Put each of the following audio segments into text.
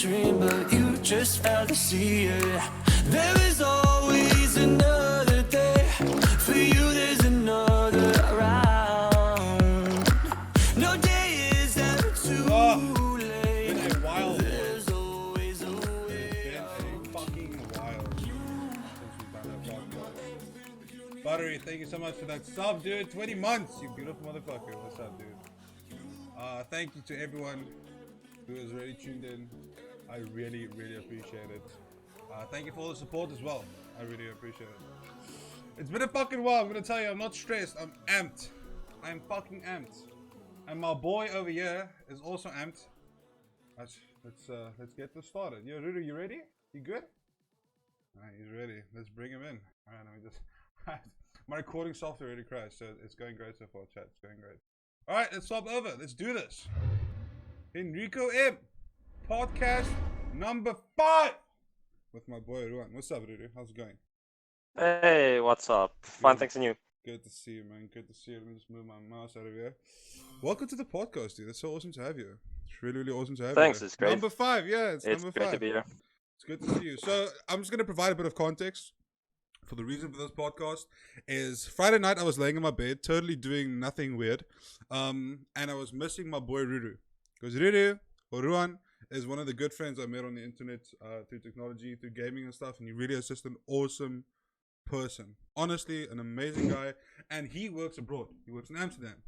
dream, but you just failed to see it. There is always another day. For you there's another round. No day is ever too late. Been a while, boys. There's always a way. It's been a fucking while since we've done a podcast. Buttery, thank you so much for that sub, dude. 20 months, you beautiful motherfucker. What's up, dude? Thank you to everyone who has already tuned in. I really, really appreciate it. Thank you for all the support as well. I really appreciate it. It's been a fucking while. I'm gonna tell you, I'm not stressed. I'm amped. I'm fucking amped. And my boy over here is also amped. Let's get this started. Yo, Rudu, you ready? You good? Alright, he's ready. Let's bring him in. Alright, let me just. My recording software already crashed, so it's going great so far, chat. It's going great. Alright, let's swap over. Let's do this. HenricoM, podcast number 5 with my boy Ruan. What's up, Rudu? How's it going? Hey, what's up? Fine, thanks, and you? Good to see you, man. Good to see you. Let me just move my mouse out of here. Welcome to the podcast, dude. It's so awesome to have you. It's really, really awesome to have you. Thanks, it's great. Number 5, yeah, it's number 5. Great to be here. It's good to see you. So I'm just gonna provide a bit of context. For the reason for this podcast is Friday night I was laying in my bed, totally doing nothing weird, and I was missing my boy Rudu. Because Rudu, or Ruan, is one of the good friends I met on the internet through technology, through gaming and stuff, and he really is just an awesome person. Honestly, an amazing guy, and he works abroad. He works in Amsterdam.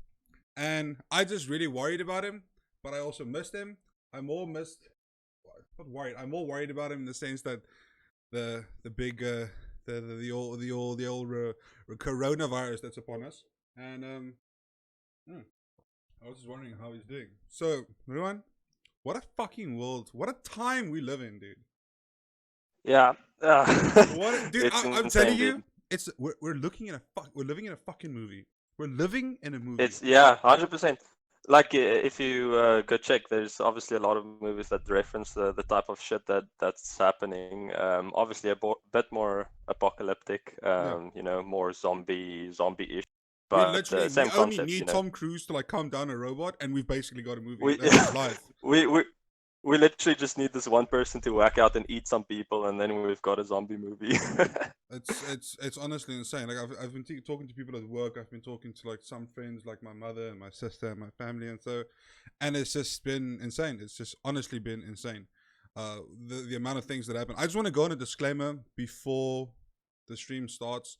And I just really worried about him, but I also missed him. I'm more worried about him in the sense that the big... The old coronavirus that's upon us, and I was just wondering how he's doing. So, Ruan, what a fucking world! What a time we live in, dude. Yeah, Dude, I'm insane, telling you, dude. it's we're living in a fucking movie. We're living in a movie. It's 100%. Like if you go check, there's obviously a lot of movies that reference the type of shit that's happening. Obviously bit more apocalyptic, you know, more zombie-ish. But literally, same we concept, only need you know? Tom Cruise to like calm down a robot, and we've basically got a movie. That's life. We literally just need this one person to whack out and eat some people, and then we've got a zombie movie. It's honestly insane. Like I've been talking to people at work. I've been talking to like some friends, like my mother and my sister and my family, and it's just been insane. It's just honestly been insane. The amount of things that happen. I just want to go on a disclaimer before the stream starts.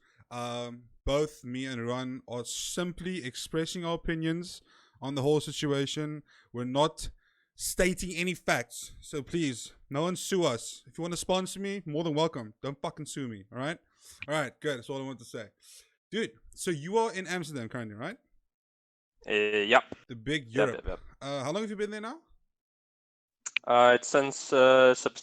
Both me and Ruan are simply expressing our opinions on the whole situation. We're not stating any facts, so please, no one sue us. If you want to sponsor me, more than welcome. Don't fucking sue me. All right, good. That's all I want to say, dude. So you are in Amsterdam currently, right? Yep. The big Europe. Yep. How long have you been there now? It's since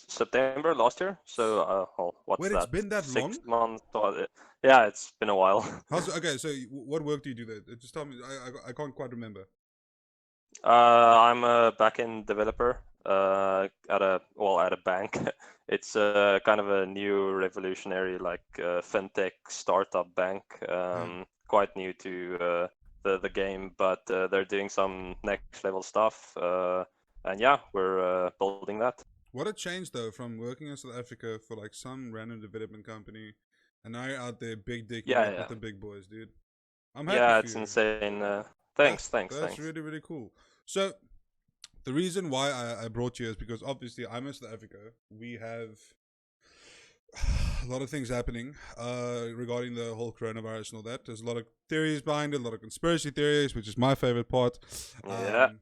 September last year. So what's Wait, that? it's been that 6 long? months. Yeah, it's been a while. Okay, so what work do you do there? Just tell me. I can't quite remember. I'm a backend developer at a bank. It's kind of a new revolutionary fintech startup bank. Quite new to the game, but they're doing some next level stuff. And yeah, we're building that. What a change though from working in South Africa for like some random development company, and now you're out there big dick with the big boys, dude. I'm happy for it's you. insane. Thanks. That's really, really cool. So, the reason why I brought you is because obviously I'm in South Africa. We have a lot of things happening regarding the whole coronavirus and all that. There's a lot of theories behind it, a lot of conspiracy theories, which is my favorite part.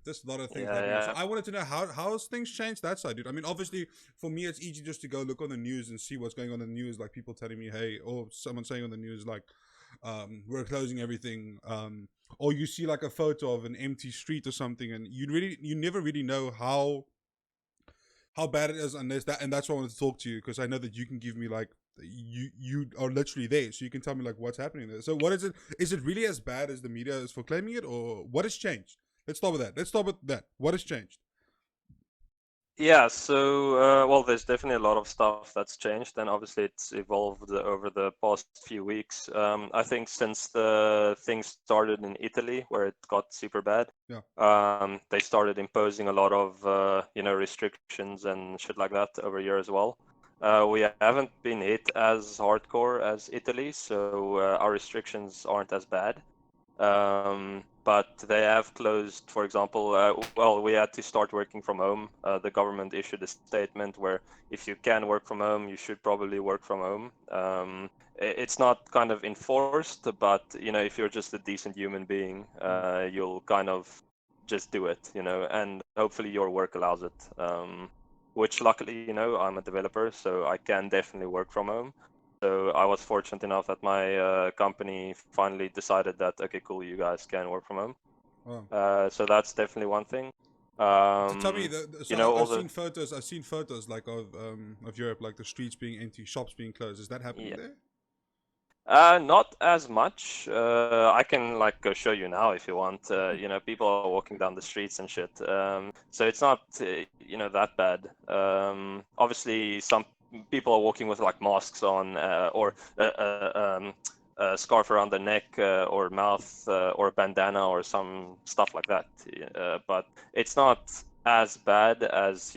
Just a lot of things happening. So I wanted to know how has things changed that side, dude? I mean, obviously, for me, it's easy just to go look on the news and see what's going on in the news, like people telling me, hey, or someone saying on the news, like, we're closing everything, or you see like a photo of an empty street or something, and you never really know how bad it is unless that, and that's why I wanted to talk to you, because I know that you can give me like you are literally there, so you can tell me like what's happening there. So what is it really as bad as the media is for claiming it, or what has changed? Let's start with that. What has changed? Yeah, so well, there's definitely a lot of stuff that's changed, and obviously it's evolved over the past few weeks. I think since the thing started in Italy, where it got super bad, Yeah. they started imposing a lot of restrictions and shit like that over here as well. We haven't been hit as hardcore as Italy, so our restrictions aren't as bad. But they have closed, for example, well, we had to start working from home. The government issued a statement where if you can work from home, you should probably work from home. It's not kind of enforced, but if you're just a decent human being, you'll kind of just do it, and hopefully your work allows it. Which luckily, I'm a developer, so I can definitely work from home. So I was fortunate enough that my company finally decided that, okay, cool, you guys can work from home. Wow. So that's definitely one thing. So tell me, All I've the seen photos. I've seen photos like of Europe, like the streets being empty, shops being closed. Is that happening yeah, there? not as much. I can like go show you now if you want. People are walking down the streets and shit. So it's not that bad. Obviously, some people are walking with like masks on or a scarf around the neck or mouth or a bandana or some stuff like that. But it's not as bad as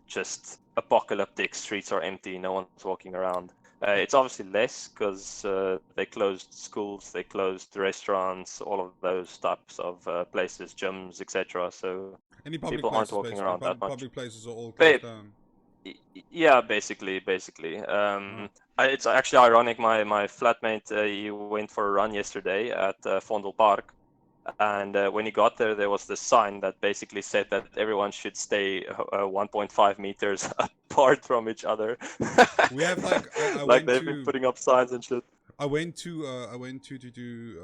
just apocalyptic streets are empty, no one's walking around. It's obviously less because they closed schools, they closed restaurants, all of those types of places, gyms, etc. So Any public people aren't places, walking basically. around that much. Public places are all Ba- closed down. yeah, basically. Wow. It's actually ironic. My flatmate he went for a run yesterday at Vondel Park, and when he got there, there was this sign that basically said that everyone should stay 1.5 meters apart from each other. We have like I Like went they've been to putting up signs and shit. I went to do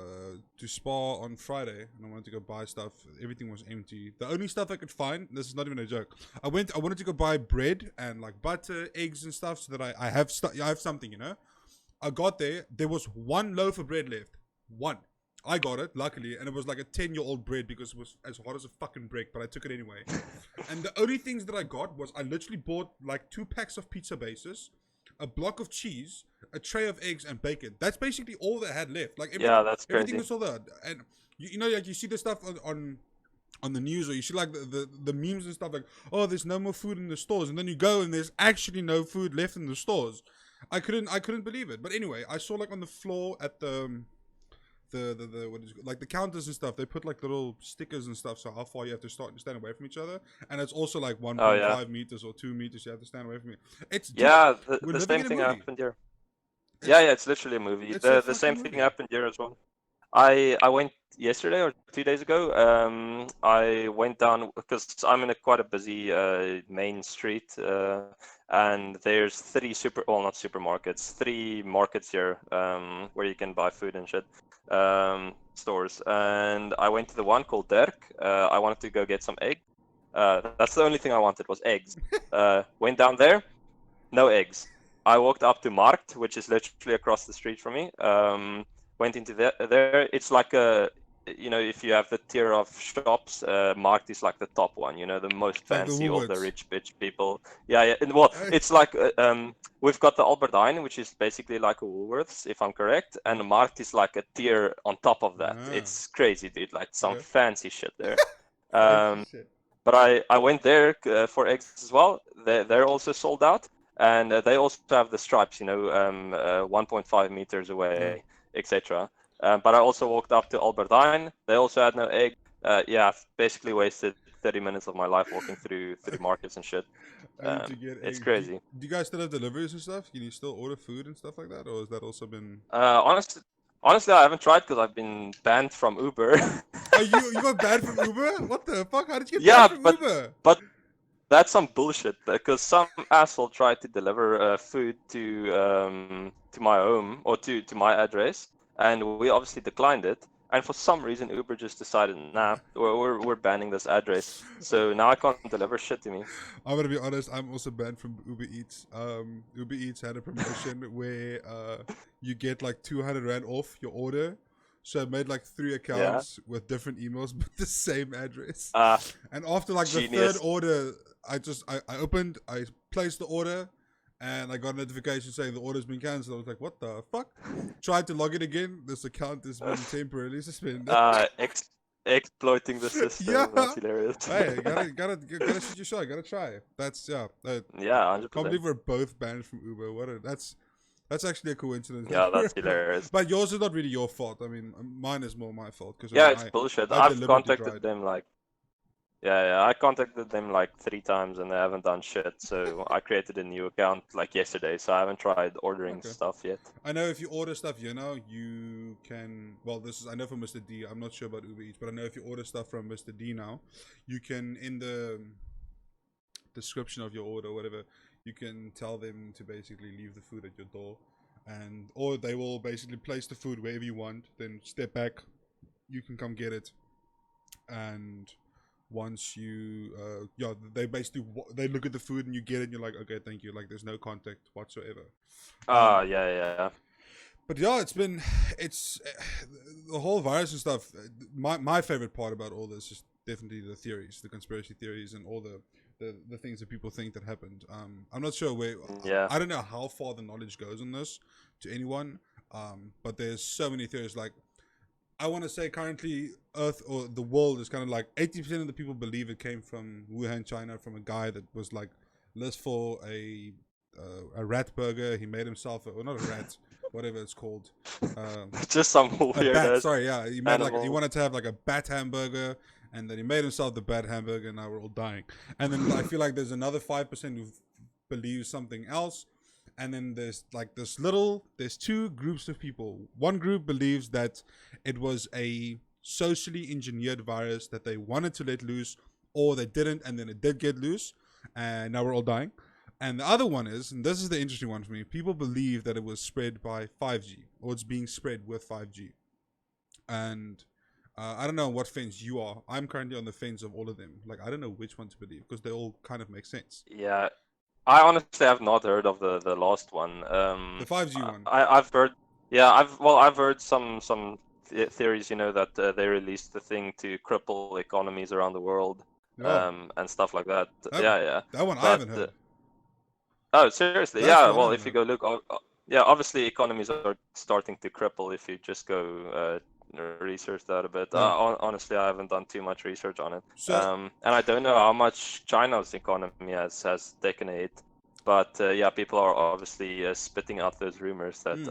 to Spa on Friday, and I wanted to go buy stuff. Everything was empty. The only stuff I could find, this is not even a joke. I wanted to go buy bread and like butter, eggs and stuff, so that I have I have something, I got there. There was one loaf of bread left. One. I got it, luckily, and it was like a 10-year-old bread because it was as hot as a fucking brick, but I took it anyway. And the only things that I got was I literally bought like 2 packs of pizza bases, a block of cheese, a tray of eggs, and bacon. That's basically all they had left. Like Yeah, that's everything crazy. was sold out. And like you see the stuff on the news, or you see like the memes and stuff like, oh, there's no more food in the stores, and then you go and there's actually no food left in the stores. I couldn't believe it. But anyway, I saw like on the floor at the what is it, like the counters and stuff, they put like little stickers and stuff, so how far you have to stand away from each other, and it's also like Oh yeah, 1.5 meters or 2 meters you have to stand away from it. It's dude, yeah. we're The living same in a thing movie. happened here. Yeah, It's yeah. It's literally a movie. it's a The same fucking thing movie. happened here as well. I went yesterday or 2 days ago. I went down because I'm in a quite a busy main street, and there's not supermarkets, 3 markets here where you can buy food and shit, stores. And I went to the one called Dirk. I wanted to go get some egg. That's the only thing I wanted was eggs. Went down there, no eggs. I walked up to Markt, which is literally across the street from me. Went into there. It's like if you have the tier of shops, Markt is like the top one. The most It's like the fancy of the Woolworths. rich bitch people. Yeah, yeah. And, well, it's like we've got the Albert Heijn, which is basically like a Woolworths, if I'm correct, and Markt is like a tier on top of that. Ah, It's crazy, dude. Like some okay. fancy shit there. Fancy Um, shit. but I went there for eggs as well. They're also sold out, and they also have the stripes, 1.5 meters Yeah. away, etc. But I also walked up to Albert Heijn. They also had no egg. Yeah, I've basically wasted 30 minutes of my life walking through markets and shit. I need to get It's eggs. crazy. Do you guys still have deliveries and stuff? Can you still order food and stuff like that, or has that also been? Honestly, I haven't tried because I've been banned from Uber. Oh, you got banned from Uber? What the fuck? How did you get Yeah, banned from but Uber? but that's some bullshit because some asshole tried to deliver food to my home or to my address, and we obviously declined it. And for some reason, Uber just decided, nah, we're banning this address. So now I can't deliver shit to me. I'm gonna be honest. I'm also banned from Uber Eats. Uber Eats had a promotion where you get like 200 rand off your order. So I made like 3 accounts with different emails but the same address. And after like the Genius. 3rd order, I placed the order, and I got a notification saying the order's been cancelled. I was like, what the fuck? Tried to log in again. This account has been temporarily suspended. Exploiting the system. Yeah. That's hilarious. Hey, gotta shoot your shot. Gotta try. That's Yeah, Can't 100%. believe we're both banned from Uber. That's actually a coincidence. Yeah, that's hilarious. But yours is not really your fault. I mean, mine is more my fault. Cause Yeah, it's bullshit. I I've deliberately contacted tried. them like, I contacted them like 3 times and they haven't done shit. So I created a new account like yesterday. So I haven't tried ordering stuff yet. I know if you order stuff, you can. Well, I know from Mr. D. I'm not sure about Uber Eats, but I know if you order stuff from Mr. D now, you can, in the description of your order, or whatever, you can tell them to basically leave the food at your door, or they will basically place the food wherever you want. Then step back, you can come get it, and once you they basically they look at the food and you get it and you're like, okay, thank you, like there's no contact whatsoever. Yeah. But yeah, it's the whole virus and stuff. My favorite part about all this is definitely the theories, the conspiracy theories, and all the things that people think that happened. I'm not sure where. I don't know how far the knowledge goes on this to anyone. But there's so many theories. Like, I want to say currently Earth or the world is kind of like 80% of the people believe it came from Wuhan, China, from a guy that was like lives for a rat burger. He made himself not a rat, whatever it's called. Just some weird. Bat, sorry, yeah. He made he wanted to have like a bat hamburger, and then he made himself the bat hamburger, and now we're all dying. And then I feel like there's another 5% who believes something else. And then there's 2 groups of people. One group believes that it was a socially engineered virus that they wanted to let loose, or they didn't, and then it did get loose, and now we're all dying. And the other one is, and this is the interesting one for me, people believe that it was spread by 5G, or it's being spread with 5G. And I don't know on what fence you are. I'm currently on the fence of all of them. Like, I don't know which one to believe, because they all kind of make sense. Yeah. I honestly have not heard of the last one. The 5G one. I've heard. Yeah, I've heard some theories. That they released the thing to cripple economies around the world, and stuff like that. That one I haven't heard. Oh, seriously? That's Yeah. what Well, I if you go look, obviously economies are starting to cripple if you just go research that a bit. Honestly, I haven't done too much research on it. And I don't know how much China's economy has taken a hit. But people are obviously spitting out those rumors that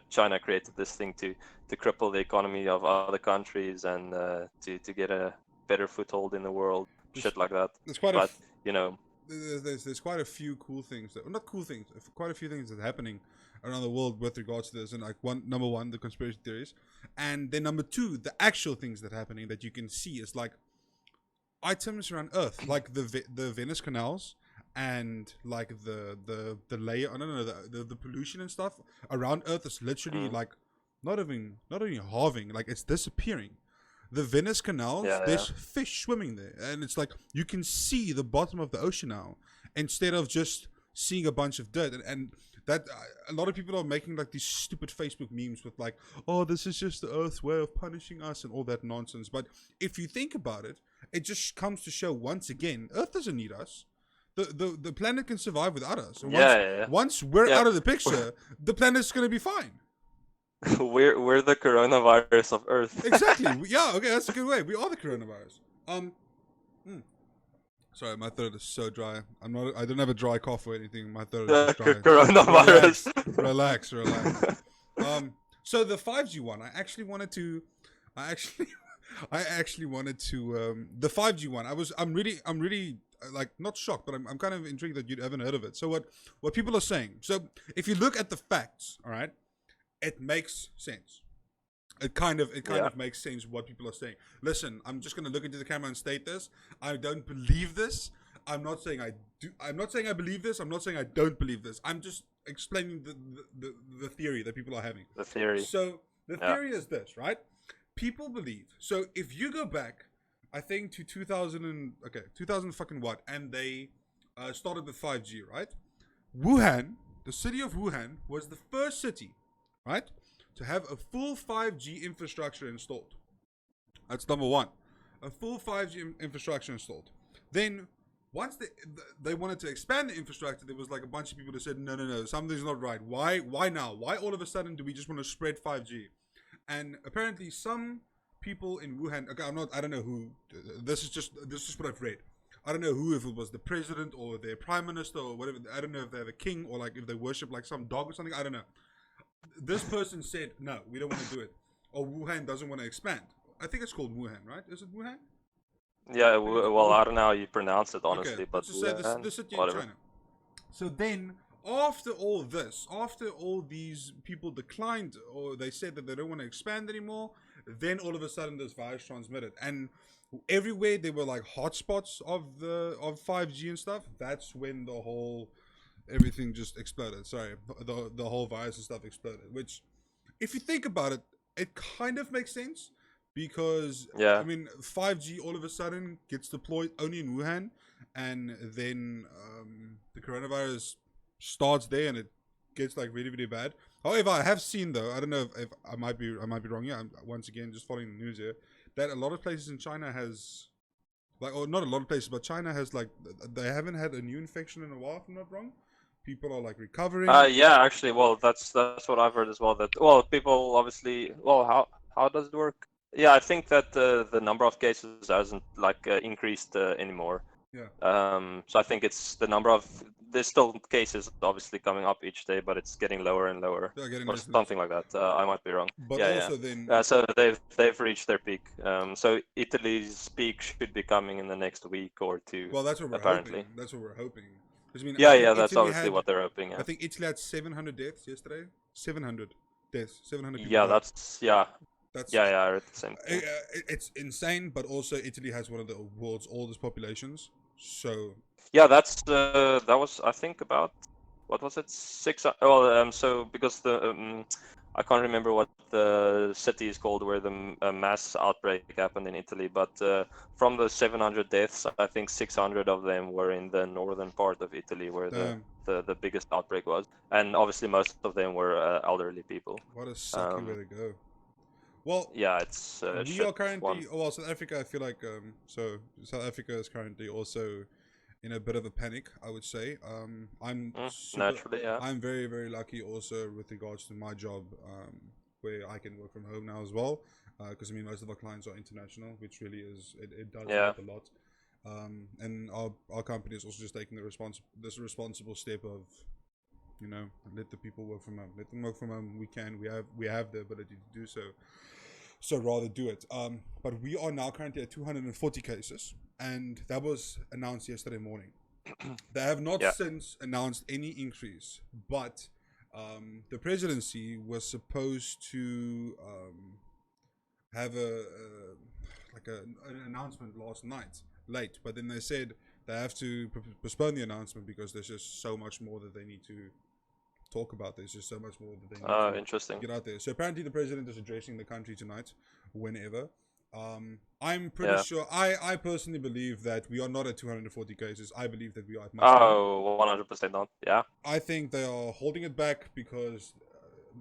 China created this thing to cripple the economy of other countries and to get a better foothold in the world, shit like that. There's quite there's quite a few cool things not cool things, quite a few things that are happening around the world with regards to this. And like number one, the conspiracy theories, and then number 2, the actual things that are happening that you can see is like items around Earth, like the Venice canals, and like the layer, I don't know, the pollution and stuff around Earth is literally like not even halving, like it's disappearing. The Venice canals, there's fish swimming there, and it's like you can see the bottom of the ocean now instead of just seeing a bunch of dirt. And that a lot of people are making like these stupid Facebook memes with like, oh, this is just the Earth's way of punishing us and all that nonsense. But if you think about it, it just comes to show once again, Earth doesn't need us. The planet can survive without us. And once we're out of the picture, the planet's going to be fine. We're the coronavirus of Earth. Exactly. Yeah. Okay. That's a good way. We are the coronavirus. Sorry, my throat is so dry. I don't have a dry cough or anything. My throat is just dry. Coronavirus. Relax. So the 5G one, I actually wanted to. The 5G one. I'm really like not shocked, but I'm kind of intrigued that you haven't heard of it. So what people are saying. So if you look at the facts, all right. It makes sense. It kind of makes sense what people are saying. Listen, I'm just going to look into the camera and state this. I don't believe this. I'm not saying I do. I'm not saying I believe this. I'm not saying I don't believe this. I'm just explaining the theory that people are having. The theory. So the theory is this, right? People believe. So if you go back, I think to 2000 fucking what, and they started with 5G, right? Wuhan, the city of Wuhan, was the first city, right, to have a full 5G infrastructure installed. That's number one. A full 5G infrastructure installed. Then, once they wanted to expand the infrastructure, there was like a bunch of people that said, no, something's not right. Why now? Why all of a sudden do we just want to spread 5G? And apparently some people in Wuhan, okay, I don't know who, this is what I've read. I don't know who, if it was the president or their prime minister or whatever. I don't know if they have a king or like if they worship like some dog or something. I don't know. This person said, no, we don't want to do it. Or Wuhan doesn't want to expand. I think it's called Wuhan, right? Is it Wuhan? Yeah, well, I don't know how you pronounce it, honestly, Okay, but let's just say the city in China. So then, after all this, after all these people declined, or they said that they don't want to expand anymore, then all of a sudden this virus transmitted. And everywhere there were like hotspots of 5G and stuff. That's when everything just exploded. Sorry, the whole virus and stuff exploded. Which, if you think about it, it kind of makes sense. Because, I mean, 5G all of a sudden gets deployed only in Wuhan, and then the coronavirus starts there, and it gets like really, really bad. However, I have seen though, I don't know if I might be wrong here. I'm once again just following the news here, that a lot of places in China has, like, or not a lot of places, but China has like they haven't had a new infection in a while. If I'm not wrong, people are like recovering. Yeah, actually, well, that's what I've heard as well. That people obviously, how does it work? Yeah, I think that the number of cases hasn't like increased anymore. Yeah. So I think it's the number of there's still cases obviously coming up each day, but it's getting lower and lower, or something like that. I might be wrong. But also then. So they've reached their peak. So Italy's peak should be coming in the next week or two. Well, that's what we're apparently. hoping. That's what we're hoping. I mean, that's obviously what they're hoping. Yeah. I think Italy had 700 deaths yesterday. 700 deaths. 700 people. Yeah, died. That's I heard the same thing. It's insane, but also Italy has one of the world's oldest populations. So yeah, that was I think about what was it 6? So because the I can't remember what the city is called where the mass outbreak happened in Italy, but from the 700 deaths, I think 600 of them were in the northern part of Italy where the biggest outbreak was, and obviously most of them were elderly people. What a sucky way to go. Well, yeah, it's we are currently South Africa. I feel like so South Africa is currently also in a bit of a panic, I would say. I'm naturally, yeah. I'm very, very lucky also with regards to my job, where I can work from home now as well. Because I mean, most of our clients are international, which really is it does help a lot. And our company is also just taking this responsible step of, you know, let the people work from home. Let them work from home. We have the ability to do so. So rather do it. But we are now currently at 240 cases, and that was announced yesterday morning. They have not since announced any increase, but the presidency was supposed to have an announcement last night, late. But then they said they have to postpone the announcement because there's just so much more that they need to talk about. There's just so much more that they need to get out there. So apparently the president is addressing the country tonight, whenever. I'm pretty sure, I personally believe that we are not at 240 cases. I believe that we are at much more. 100% not, yeah. I think they are holding it back because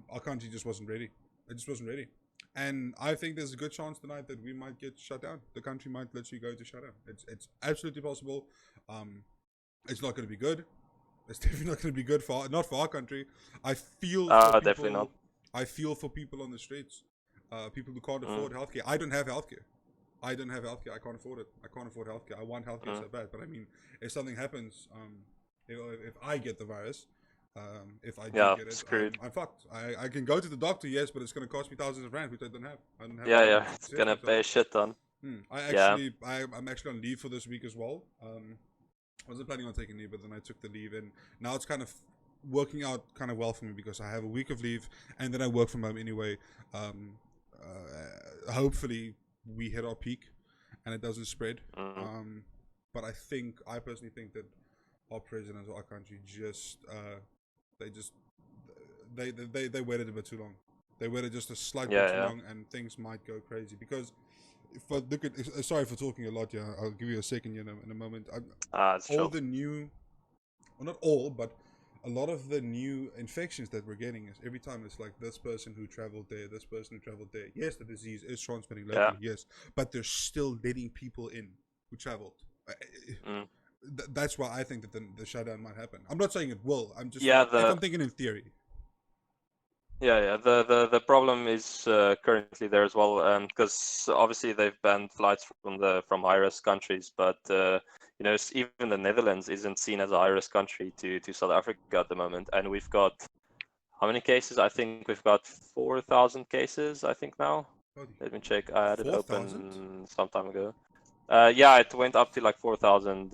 our country just wasn't ready. It just wasn't ready. And I think there's a good chance tonight that we might get shut down. The country might literally go to shutdown. It's absolutely possible. It's not going to be good. It's definitely not going to be good not for our country. I feel definitely not. I feel for people on the streets, people who can't afford healthcare. I don't have healthcare. I can't afford it. I can't afford healthcare. I want healthcare so bad, but I mean, if something happens, if I get the virus, if I do get it, I'm fucked. I can go to the doctor, yes, but it's going to cost me thousands of rand, which I don't have. It's going to pay a shit ton. I'm actually on leave for this week as well. I wasn't planning on taking leave, but then I took the leave, and now it's kind of working out kind of well for me because I have a week of leave, and then I work from home anyway. Hopefully we hit our peak, and it doesn't spread. But I personally think that our president of our country they waited a bit too long. They waited just a slight bit too long, and things might go crazy because. If I look at, sorry for talking a lot here. I'll give you a second here in a moment. All the new, well, not all, but a lot of the new infections that we're getting is every time it's like this person who traveled there, this person who traveled there. Yes, the disease is transmitting locally, yes, but they're still letting people in who traveled. That's why I think that the shutdown might happen. I'm not saying it will. I'm just if I'm thinking in theory. Yeah. The problem is currently there as well, because obviously they've banned flights from high risk countries, but even the Netherlands isn't seen as a high risk country to South Africa at the moment, and we've got how many cases? I think we've got 4,000 cases. I think now. Let me check. I had it 4,000? open some time ago. Yeah, it went up to like 4,000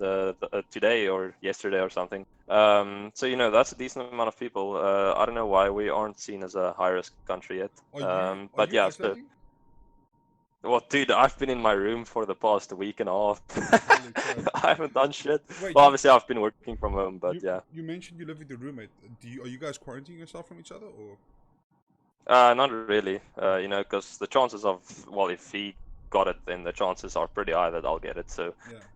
today or yesterday or something. So that's a decent amount of people. I don't know why we aren't seen as a high-risk country yet. Are But you yeah, isolating? well, dude, I've been in my room for the past week and a half. Holy crap. I haven't done shit. Wait, well, obviously, I've been working from home, but yeah. You mentioned you live with your roommate. Are you guys quarantining yourself from each other, or? Not really. Because the chances of, well, if he got it, then the chances are pretty high that I'll get it. So,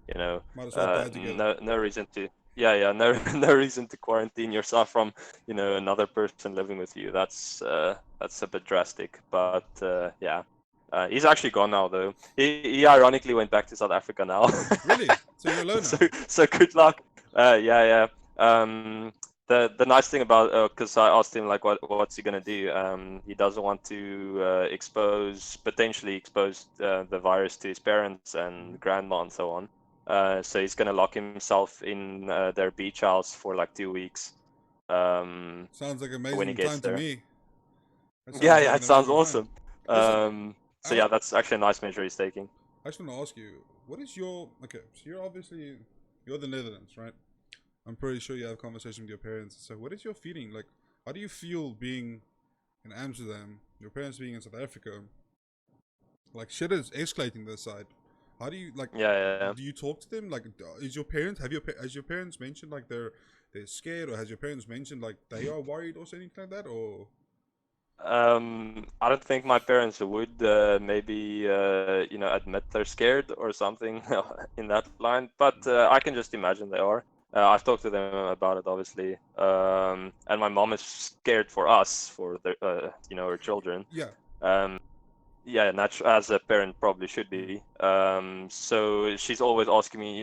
Might as well die together. no reason to, no reason to quarantine yourself from, another person living with you. That's a bit drastic, but yeah. He's actually gone now, though. He ironically went back to South Africa now. Really? So you're alone now? So good luck. Yeah. The nice thing about because I asked him like what's he gonna do. He doesn't want to potentially expose the virus to his parents and grandma and so on. So he's gonna lock himself in their beach house for like 2 weeks. Sounds like amazing when he gets time there. to me. Yeah, it sounds amazing awesome. So yeah, that's actually a nice measure he's taking. I just want to ask you, what is your so you're the Netherlands, right? I'm pretty sure you have conversations with your parents. So what is your feeling? Like, how do you feel being in Amsterdam, your parents being in South Africa? Like, shit is escalating this side. How do you, like, Yeah. do you talk to them? Like, has your parents mentioned, like, they're scared? Or has your parents mentioned, like, they are worried or something like that? Or... I don't think my parents would maybe admit they're scared or something in that line, but I can just imagine they are. I've talked to them about it, obviously, and my mom is scared for us, for her children. Yeah. Yeah, as a parent probably should be. So she's always asking me,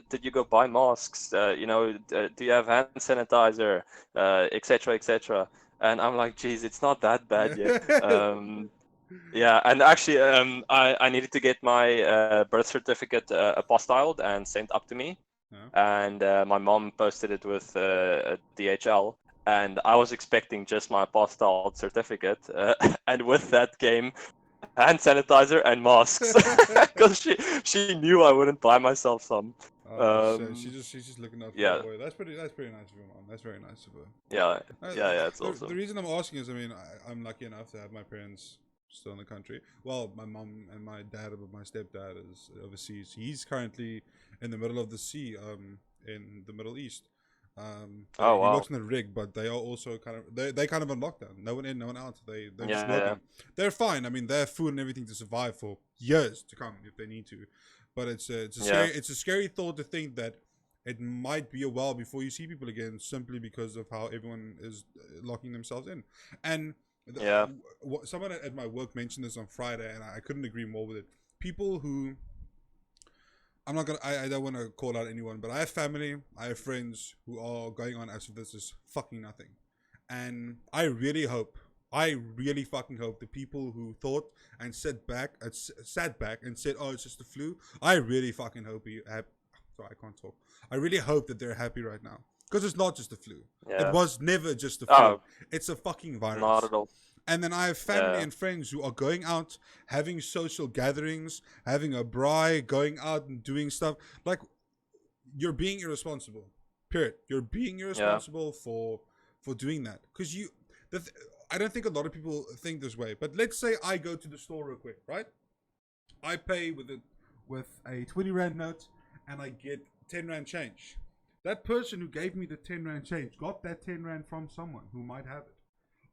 did you go buy masks? Do you have hand sanitizer, etc., etc. And I'm like, geez, it's not that bad yet. Yeah, and actually, I needed to get my birth certificate apostilled and sent up to me. And my mom posted it with DHL, and I was expecting just my apostilled certificate, and with that came hand sanitizer and masks, because she knew I wouldn't buy myself some. So she's just looking out for Yeah. her boy. That's pretty nice of your mom. That's very nice of her. Yeah, it's awesome. The reason I'm asking is, I mean, I'm lucky enough to have my parents still in the country. Well, my mom and my dad, but my stepdad is overseas. He's currently in the middle of the sea, in the Middle East. He works in the rig, but they are also kind of they kind of on lockdown. No one in, no one out. They're just working. They're fine. I mean, they have food and everything to survive for years to come if they need to. But it's a scary thought to think that it might be a while before you see people again, simply because of how everyone is locking themselves in. And someone at my work mentioned this on Friday, and I couldn't agree more with it. People who I don't want to call out anyone, but I have family, I have friends who are going on as if this is fucking nothing. And I really fucking hope the people who thought and sat back and said, oh, it's just the flu. I really fucking hope sorry, I can't talk. I really hope that they're happy right now. Because it's not just the flu. Yeah. It was never just the flu. It's a fucking virus. Not at all. And then I have family and friends who are going out, having social gatherings, having a braai, going out and doing stuff. Like, you're being irresponsible. Period. You're being irresponsible for doing that. Because I don't think a lot of people think this way. But let's say I go to the store real quick, right? I pay with a 20 Rand note and I get 10 Rand change. That person who gave me the 10 Rand change got that 10 Rand from someone who might have it.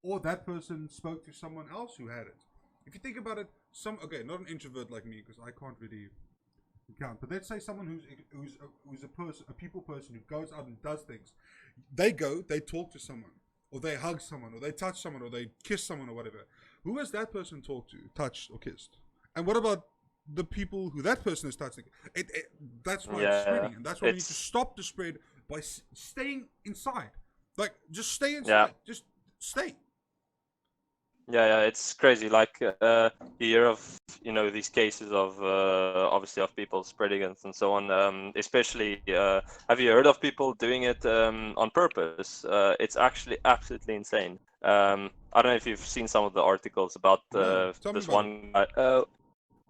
Or that person spoke to someone else who had it. If you think about it, not an introvert like me, because I can't really account. But let's say someone who's a people person who goes out and does things. They talk to someone, or they hug someone, or they touch someone, or they kiss someone, or whatever. Who has that person talked to, touched, or kissed? And what about the people who that person is touching? That's why it's spreading, and that's why we need to stop the spread by staying inside. Like, just stay inside. Just stay. Yeah, it's crazy. Like you hear of these cases of obviously of people spreading it and so on. Especially, have you heard of people doing it on purpose? It's actually absolutely insane. I don't know if you've seen some of the articles about this one guy.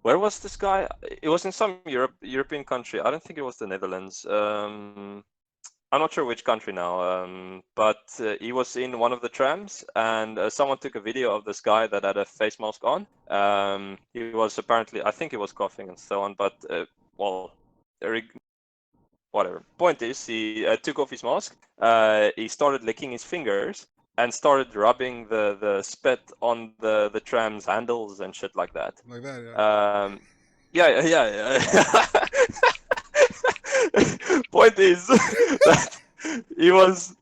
Where was this guy? It was in some European country. I don't think it was the Netherlands. I'm not sure which country now, but he was in one of the trams, and someone took a video of this guy that had a face mask on. He was apparently, I think he was coughing and so on, but whatever. Point is, he took off his mask, he started licking his fingers, and started rubbing the spit on the tram's handles and shit like that. Like that, yeah. Yeah. Point is that he was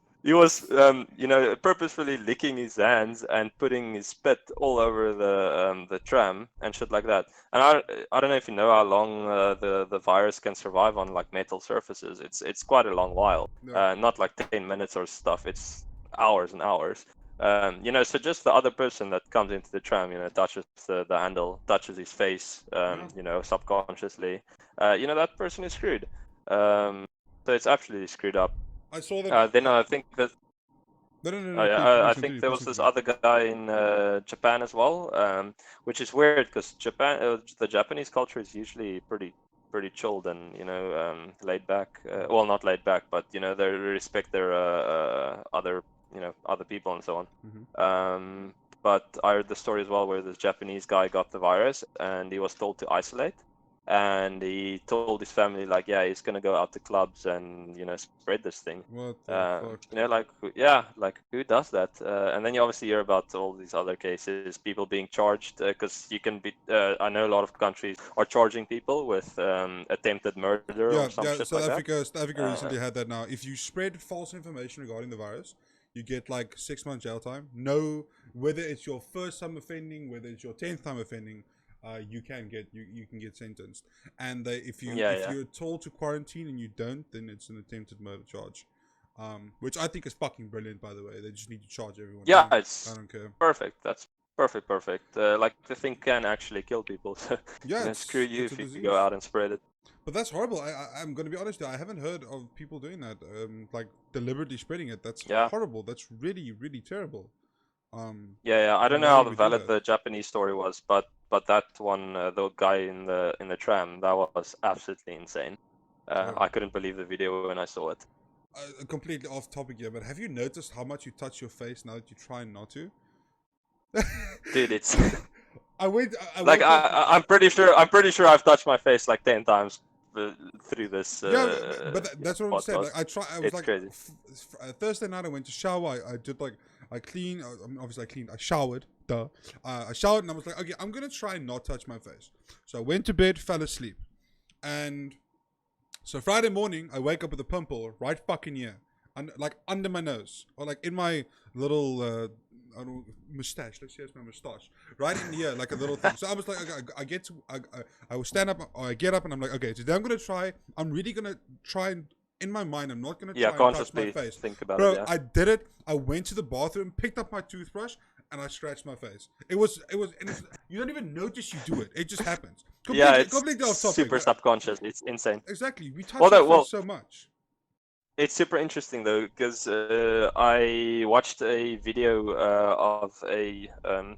purposefully licking his hands and putting his spit all over the tram and shit like that. And I don't know if you know how long the virus can survive on like metal surfaces. It's quite a long while. Not like 10 minutes or stuff. It's hours and hours. So just the other person that comes into the tram, touches the handle, touches his face, subconsciously, that person is screwed. So it's absolutely screwed up. I saw that. Then I think that. No, I think there was this other guy in Japan as well, which is weird because the Japanese culture is usually pretty chilled and laid back. Well, not laid back, but they respect their other people and so on. Mm-hmm. But I heard the story as well where this Japanese guy got the virus and he was told to isolate. And he told his family, like, he's gonna go out to clubs and spread this thing. What the fuck? Who does that? And then you obviously hear about all these other cases, people being charged because you can be. I know a lot of countries are charging people with attempted murder or some shit South like that. South Africa recently had that now. If you spread false information regarding the virus, you get like 6 months jail time. No, whether it's your first time offending, whether it's your 10th time offending. You can get sentenced, and if you're told to quarantine and you don't, then it's an attempted murder charge, which I think is fucking brilliant. By the way, they just need to charge everyone. Yeah, I don't care. Perfect. That's perfect. Like the thing can actually kill people. So yeah, screw you if you go out and spread it. But that's horrible. I'm going to be honest. I haven't heard of people doing that, like deliberately spreading it. That's horrible. That's really, really terrible. I don't know how valid the Japanese story was, but that one, the guy in the tram, that was absolutely insane. I couldn't believe the video when I saw it. Completely off topic here, but have you noticed how much you touch your face now that you try not to? Dude, it's. I'm pretty sure I've touched my face like 10 times through this. That's what I'm saying. Like, I was like, crazy. Thursday night I went to shower. I did like. I cleaned, obviously I cleaned, I showered, I showered and I was like, okay, I'm going to try and not touch my face. So I went to bed, fell asleep. And so Friday morning, I wake up with a pimple right fucking here. Like under my nose. Or like in my little, mustache. Let's say it's my mustache. Right in here, like a little thing. So I was like, okay, I will stand up, or I get up and I'm like, okay, today I'm really going to try and, in my mind, I'm not going to try and touch my face. Think about Bro, it, I did it. I went to the bathroom, picked up my toothbrush, and I scratched my face. It was you don't even notice you do it. It just happens. Completely off topic. Super subconscious. It's insane. Exactly. We touch our face so much. It's super interesting though, because I watched a video of a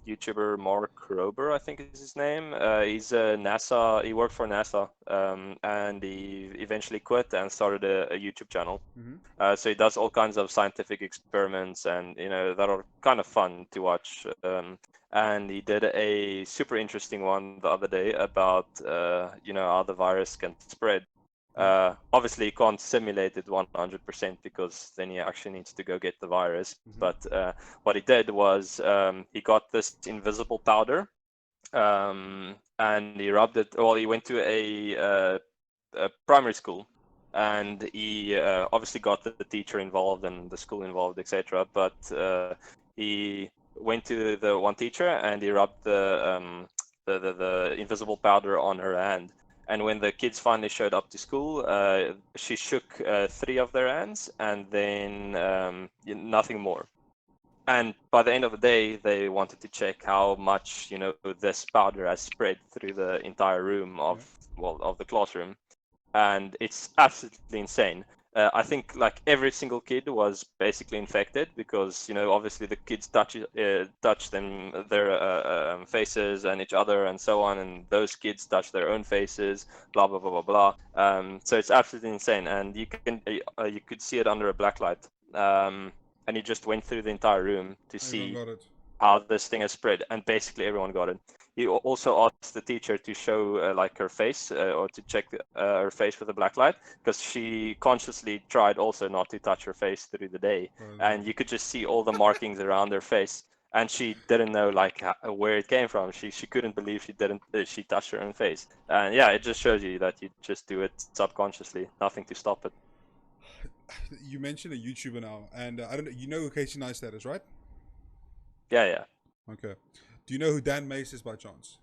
YouTuber, Mark Rober, I think is his name. He's a NASA. He worked for NASA, and he eventually quit and started a YouTube channel. Mm-hmm. So he does all kinds of scientific experiments, and that are kind of fun to watch. And he did a super interesting one the other day about how the virus can spread. Obviously you can't simulate it 100% because then he actually needs to go get the virus. Mm-hmm. But what he did was he got this invisible powder, and he rubbed it. Well, he went to a primary school, and he obviously got the teacher involved and the school involved, etc. But he went to the one teacher and he rubbed the invisible powder on her hand. And when the kids finally showed up to school, she shook 3 of their hands, and then nothing more. And by the end of the day, they wanted to check how much, this powder has spread through the entire room of the classroom, and it's absolutely insane. I think like every single kid was basically infected because obviously the kids touch their faces and each other and so on, and those kids touch their own faces, blah blah blah blah blah. So it's absolutely insane, and you could see it under a black light. And he just went through the entire room to see how this thing has spread, and basically everyone got it. He also asked the teacher to show like her face or to check her face with a black light, because she consciously tried also not to touch her face through the day, and you could just see all the markings around her face, and she didn't know like where it came from. She couldn't believe she touched her own face, and yeah, it just shows you that you just do it subconsciously, nothing to stop it. You mentioned a YouTuber now, and I don't know. You know who Casey Neistat is, right? Yeah. Okay. Do you know who Dan Mace is by chance?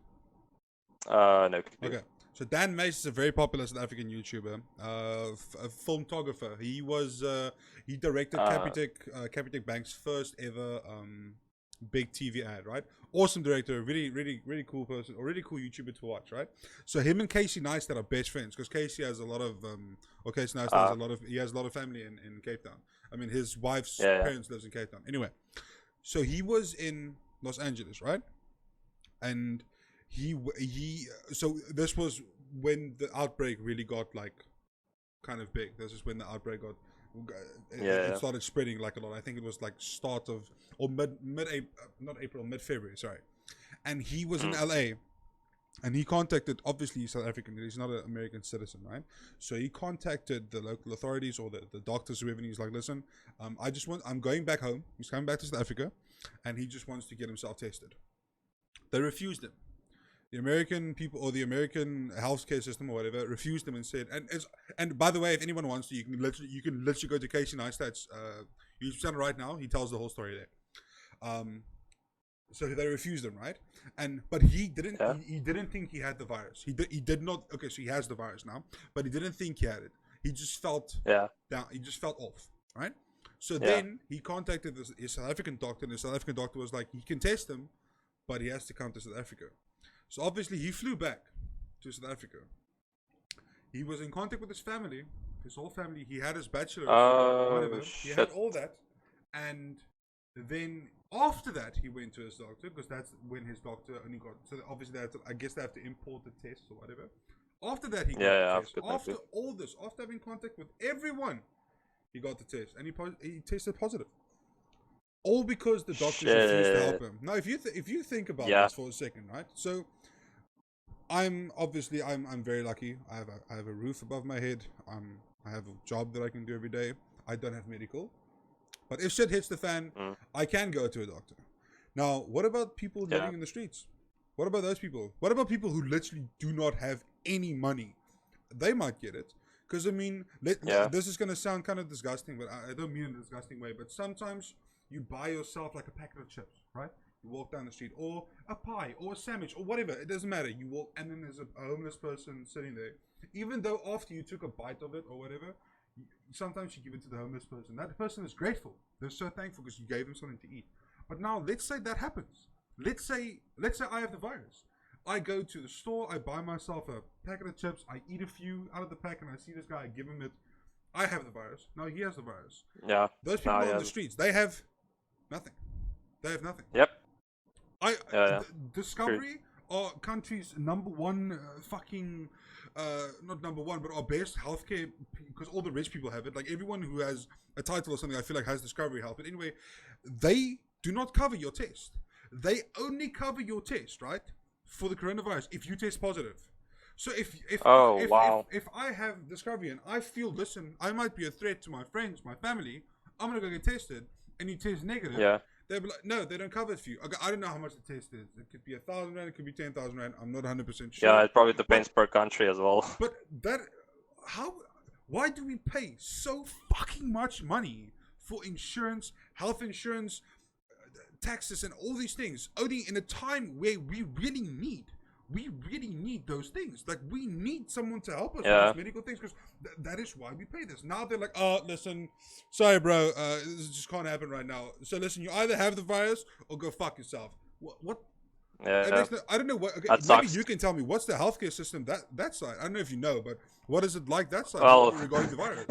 No. Okay. So Dan Mace is a very popular South African YouTuber, a filmographer. He directed Capitec Bank's first ever big TV ad, right? Awesome director, really, really, really cool person, or really cool YouTuber to watch, right? So him and Casey Neistat are best friends because Casey has a lot of, Casey Neistat has a lot of family in Cape Town. I mean, his wife's parents lives in Cape Town. Anyway, so he was in Los Angeles, right? And so this was when the outbreak really got like kind of big. This is when the outbreak got. It started spreading like a lot. I think it was like start of or mid February, sorry. And he was in LA, and he contacted, obviously he's South African, he's not an American citizen, right? So he contacted the local authorities or the doctors, whoever, and he's like, listen, I'm going back home. He's coming back to South Africa, and he just wants to get himself tested. They refused him. The American people, or the American healthcare system or whatever, refused them and said, and by the way, if anyone wants to, you can literally go to Casey Neistat's YouTube channel right now. He tells the whole story there. So they refused him, right? But he didn't. He didn't think he had the virus. He did not. Okay, so he has the virus now, but he didn't think he had it. He just felt down. He just felt off, right? So then he contacted his South African doctor, and the South African doctor was like, he can test him, but he has to come to South Africa. So obviously he flew back to South Africa. He was in contact with his family, his whole family. He had his bachelor's, whatever. He had all that, and then after that he went to his doctor, because that's when his doctor only got. So obviously I guess they have to import the tests or whatever. After that he got the test. After all this, after having contact with everyone, he got the test, and he tested positive. All because the doctors refused to help him. Now, if you think about this for a second, right? So, I'm very lucky. I have a roof above my head. I have a job that I can do every day. I don't have medical, but if shit hits the fan, I can go to a doctor. Now, what about people living in the streets? What about those people? What about people who literally do not have any money? They might get it. Because I mean, this is gonna sound kind of disgusting, but I don't mean it in a disgusting way. But sometimes you buy yourself like a packet of chips, right? You walk down the street, or a pie, or a sandwich, or whatever. It doesn't matter. You walk, and then there's a homeless person sitting there. Even though after you took a bite of it or whatever, sometimes you give it to the homeless person. That person is grateful. They're so thankful because you gave them something to eat. But now, let's say that happens. Let's say I have the virus. I go to the store, I buy myself a packet of chips, I eat a few out of the pack, and I see this guy, I give him it. I have the virus. Now he has the virus. Yeah. Those people on the streets, they have nothing. They have nothing. Yep. Discovery are country's number one not number one, but our best healthcare, because all the rich people have it. Like everyone who has a title or something, I feel like has Discovery Health. But anyway, they do not cover your test. They only cover your test, right, for the coronavirus if you test positive. So if I have Discovery and I feel, listen, I might be a threat to my friends, my family, I'm gonna go get tested, and you test negative. Yeah. They'll be like, no, they don't cover it for you. I don't know how much the test is. It could be 1,000 rand, it could be 10,000 rand. I'm not 100% sure. Yeah, it probably depends per country as well. But that, why do we pay so fucking much money for insurance, health insurance, taxes, and all these things, only in a time where we really need those things. Like, we need someone to help us with these medical things, because that is why we pay this. Now they're like, listen, sorry, bro, this just can't happen right now. So listen, you either have the virus or go fuck yourself. What? Yeah. I don't know what. Okay, That maybe sucks. you can tell me, what's the healthcare system that side? I don't know if you know, but what is it like that side Well, regarding the virus?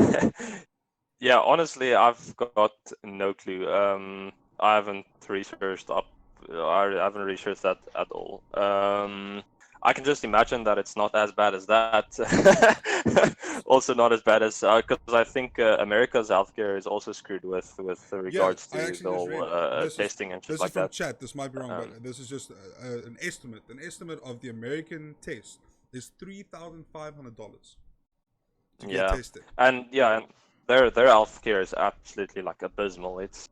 yeah, honestly, I've got no clue. I haven't researched up. I haven't researched that at all. I can just imagine that it's not as bad as that. Also, not as bad as because I think America's healthcare is also screwed with regards I to actually the just whole read. testing and shit This like is from that. chat. This might be wrong, but this is just an estimate. An estimate of the American test is $3,500 to get Yeah, tested. and their healthcare is absolutely like abysmal. It's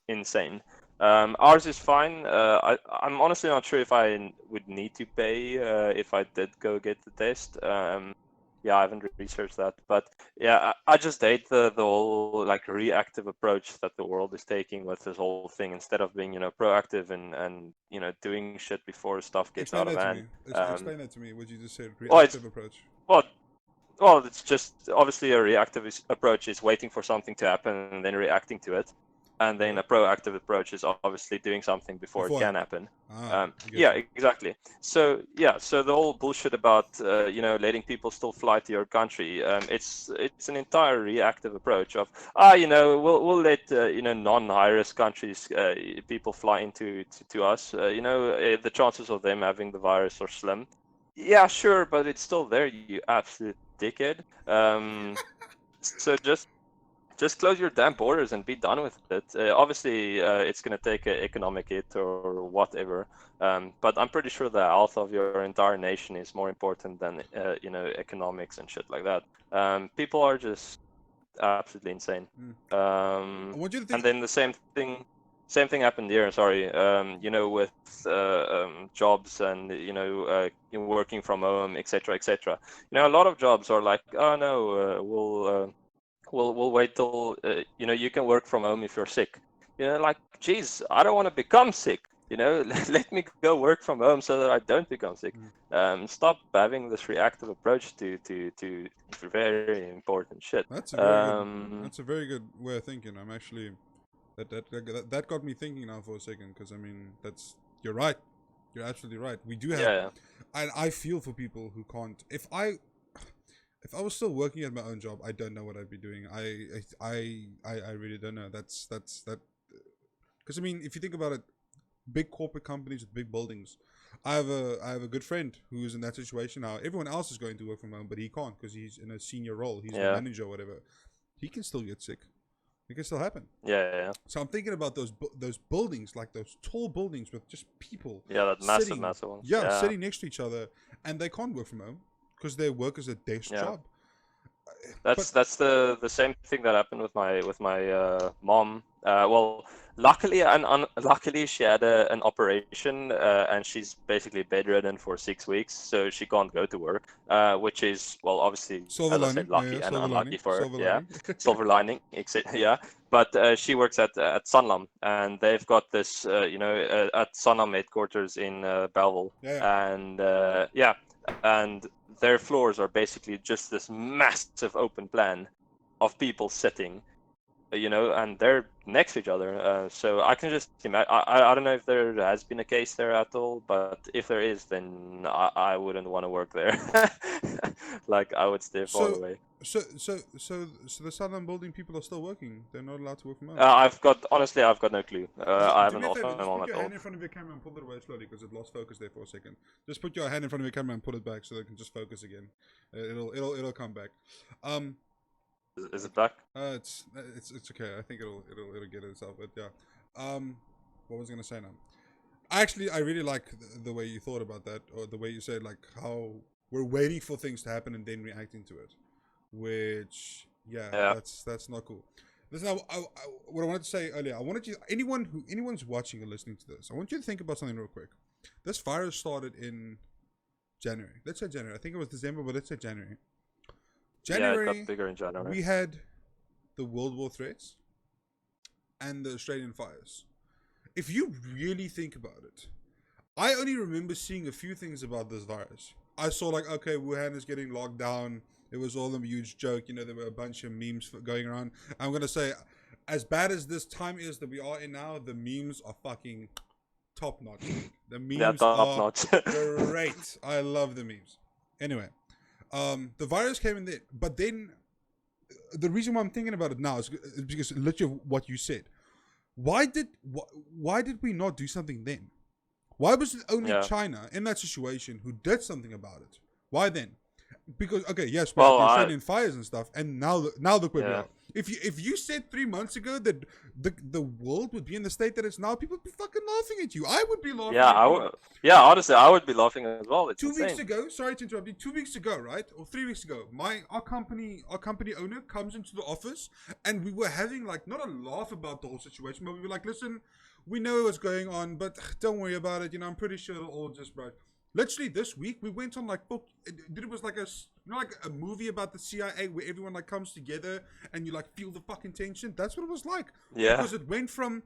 insane. Ours is fine. I'm honestly not sure if I would need to pay if I did go get the test. Yeah, I haven't researched that, but yeah, I just hate the whole like reactive approach that the world is taking with this whole thing, instead of being proactive and doing shit before stuff gets Explain out of that to hand. me. Explain that to me. What you just said. Well, it's Reactive approach. well, well, it's just obviously a reactive approach is waiting for something to happen and then reacting to it. And then a proactive approach is obviously doing something before it can happen. Yeah, exactly. So so the whole bullshit about letting people still fly to your country, it's an entire reactive approach of we'll let non-high risk countries people fly into to us. The chances of them having the virus are slim. Yeah, sure, but it's still there, you absolute dickhead. So just close your damn borders and be done with it. Obviously, it's going to take an economic hit or whatever, but I'm pretty sure the health of your entire nation is more important than economics and shit like that. People are just absolutely insane. And then the same thing happened here. Sorry, with jobs and working from home, etc., etc. A lot of jobs are like, oh no, we'll wait till you can work from home if you're sick. Like, geez, I don't want to become sick. Let me go work from home so that I don't become sick. Stop having this reactive approach to very important shit. That's a very good way of thinking. I'm actually that got me thinking now for a second, because I mean, you're right. You're absolutely right. We do have. Yeah. I feel for people who can't. If I was still working at my own job, I don't know what I'd be doing. I really don't know. That's that. Because I mean, if you think about it, big corporate companies with big buildings. I have a good friend who's in that situation now. Everyone else is going to work from home, but he can't because he's in a senior role. He's the manager or whatever. He can still get sick. It can still happen. Yeah. So I'm thinking about those buildings, like those tall buildings with just people. Yeah, that massive ones. Yeah, sitting next to each other, and they can't work from home because their work is a desk job. That's the same thing that happened with my mom. Well, luckily and unluckily, she had an operation, and she's basically bedridden for 6 weeks, so she can't go to work. Which is, well, obviously, silver as lining. I said, lucky and unlucky for her. Silver Yeah, lining. silver lining. Yeah, but she works at Sanlam, and they've got this, at Sanlam headquarters in Belleville, and their floors are basically just this massive open plan of people sitting, and they're next to each other. So I can just imagine. I don't know if there has been a case there at all, but if there is, then I wouldn't want to work there. Like, I would stay far away. So the Southern building people are still working. They're not allowed to work from home. I've got no clue. I haven't asked my mom Just put at your all. hand in front of your camera and pull it away slowly because it lost focus there for a second. Just put your hand in front of your camera and pull it back so they can just focus again. It'll come back. Is it back? It's okay. I think it'll get itself. But yeah. What was I gonna say now? Actually, I really like the way you thought about that, or the way you said like how we're waiting for things to happen and then reacting to it. Which that's not cool. Listen, what I wanted to say earlier, I wanted you, anyone's watching or listening to this, I want you to think about something real quick. This virus started in January. Let's say January. I think it was December, but let's say January. Yeah, it January, got bigger in January. we had the World War threats and the Australian fires. If you really think about it, I only remember seeing a few things about this virus. I saw like, okay, Wuhan is getting locked down. It was all a huge joke. You know, there were a bunch of memes going around. I'm going to say, as bad as this time is that we are in now, the memes are fucking top notch. The memes top are notch. great. I love the memes. Anyway, the virus came in there. But then, the reason why I'm thinking about it now is because literally what you said. Why did we not do something then? Why was it only China in that situation who did something about it? Why then? Because okay, yes, we had the Australian fires and stuff, and now look where we are. If you said 3 months ago that the world would be in the state that it's now, people would be fucking laughing at you. I would be laughing. Yeah, honestly, I would be laughing as well. It's 2 insane. weeks ago, sorry to interrupt you. 2 weeks ago, right, or 3 weeks ago, our company owner comes into the office, and we were having like not a laugh about the whole situation, but we were like, listen, we know what's going on, but don't worry about it. You know, I'm pretty sure it'll all just break. Literally this week we went on like it was like a movie about the CIA where everyone like comes together and you like feel the fucking tension. That's what it was like. Yeah. Because it went from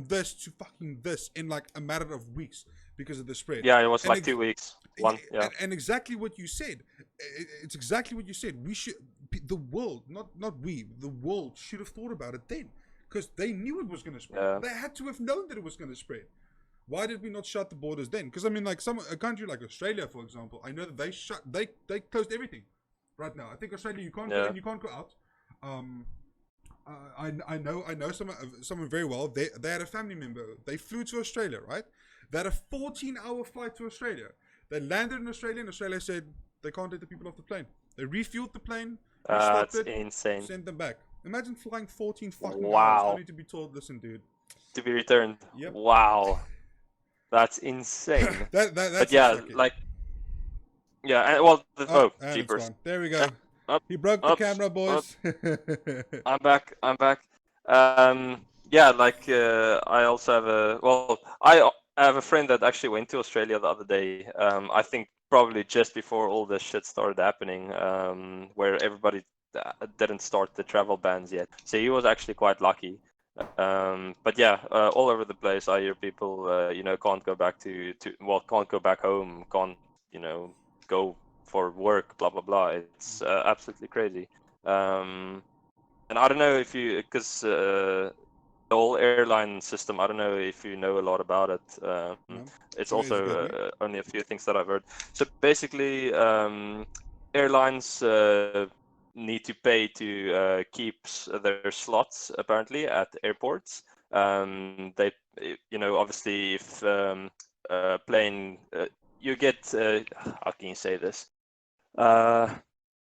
this to fucking this in like a matter of weeks because of the spread. Yeah, it was like 2 weeks. And exactly what you said. It's exactly what you said. We should the world, not we, the world should have thought about it then because they knew it was going to spread. Yeah. They had to have known that it was going to spread. Why did we not shut the borders then? Because I mean, like a country like Australia, for example, I know that they closed everything right now. I think Australia, you can't go in, you can't go out. I know someone very well. They had a family member. They flew to Australia, right? They had a 14-hour flight to Australia. They landed in Australia, and Australia said they can't take the people off the plane. They refueled the plane. That's insane. Sent them back. Imagine flying 14 fucking hours only to be told, listen, dude. To be returned. Yep. Wow. That's insane. that's but yeah, shocking. like, yeah, and well, jeepers. There we go. He broke the camera, boys. I'm back. Yeah, like I also have I have a friend that actually went to Australia the other day. I think probably just before all this shit started happening, where everybody didn't start the travel bans yet. So he was actually quite lucky. But yeah, all over the place I hear people, can't go back can't go back home, can't, go for work, blah, blah, blah. It's absolutely crazy. And I don't know if because the whole airline system, I don't know if you know a lot about it. No. It's also only a few things that I've heard. So basically, airlines need to pay to keep their slots apparently at airports. They, obviously, if plane, you get how can you say this?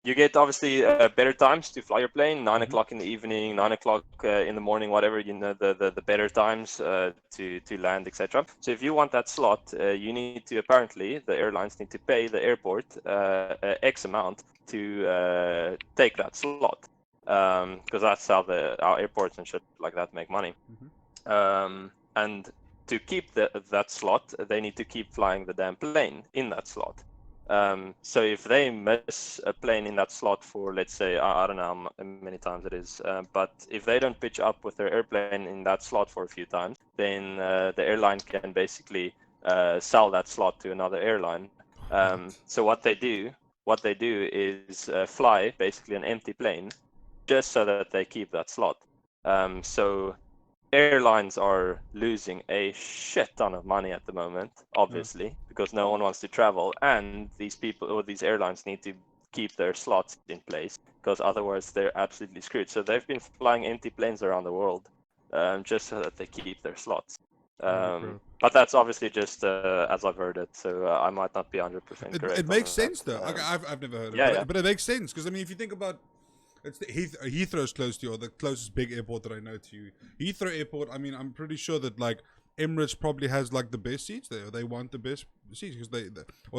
You get obviously better times to fly your plane. 9 o'clock in the evening, 9 o'clock in the morning, whatever, the better times to land, etc. So if you want that slot, you need to, apparently the airlines need to pay the airport X amount to take that slot, because that's how our airports and shit like that make money. And to keep that slot, they need to keep flying the damn plane in that slot. So if they miss a plane in that slot for, let's say, I don't know how many times it is, but if they don't pitch up with their airplane in that slot for a few times, then the airline can basically sell that slot to another airline. So what they do is fly basically an empty plane just so that they keep that slot. So airlines are losing a shit ton of money at the moment, obviously, because no one wants to travel, and these people or these airlines need to keep their slots in place, because otherwise they're absolutely screwed. So they've been flying empty planes around the world just so that they keep their slots. But that's obviously just as I've heard it, so I might not be 100% correct. It makes sense though. I've never heard of it, but it makes sense, because I mean, if you think about, it's Heathrow's close to you, or the closest big airport that I know to you. Heathrow Airport, I mean, I'm pretty sure that like Emirates probably has like the best seats there. They want the best seats because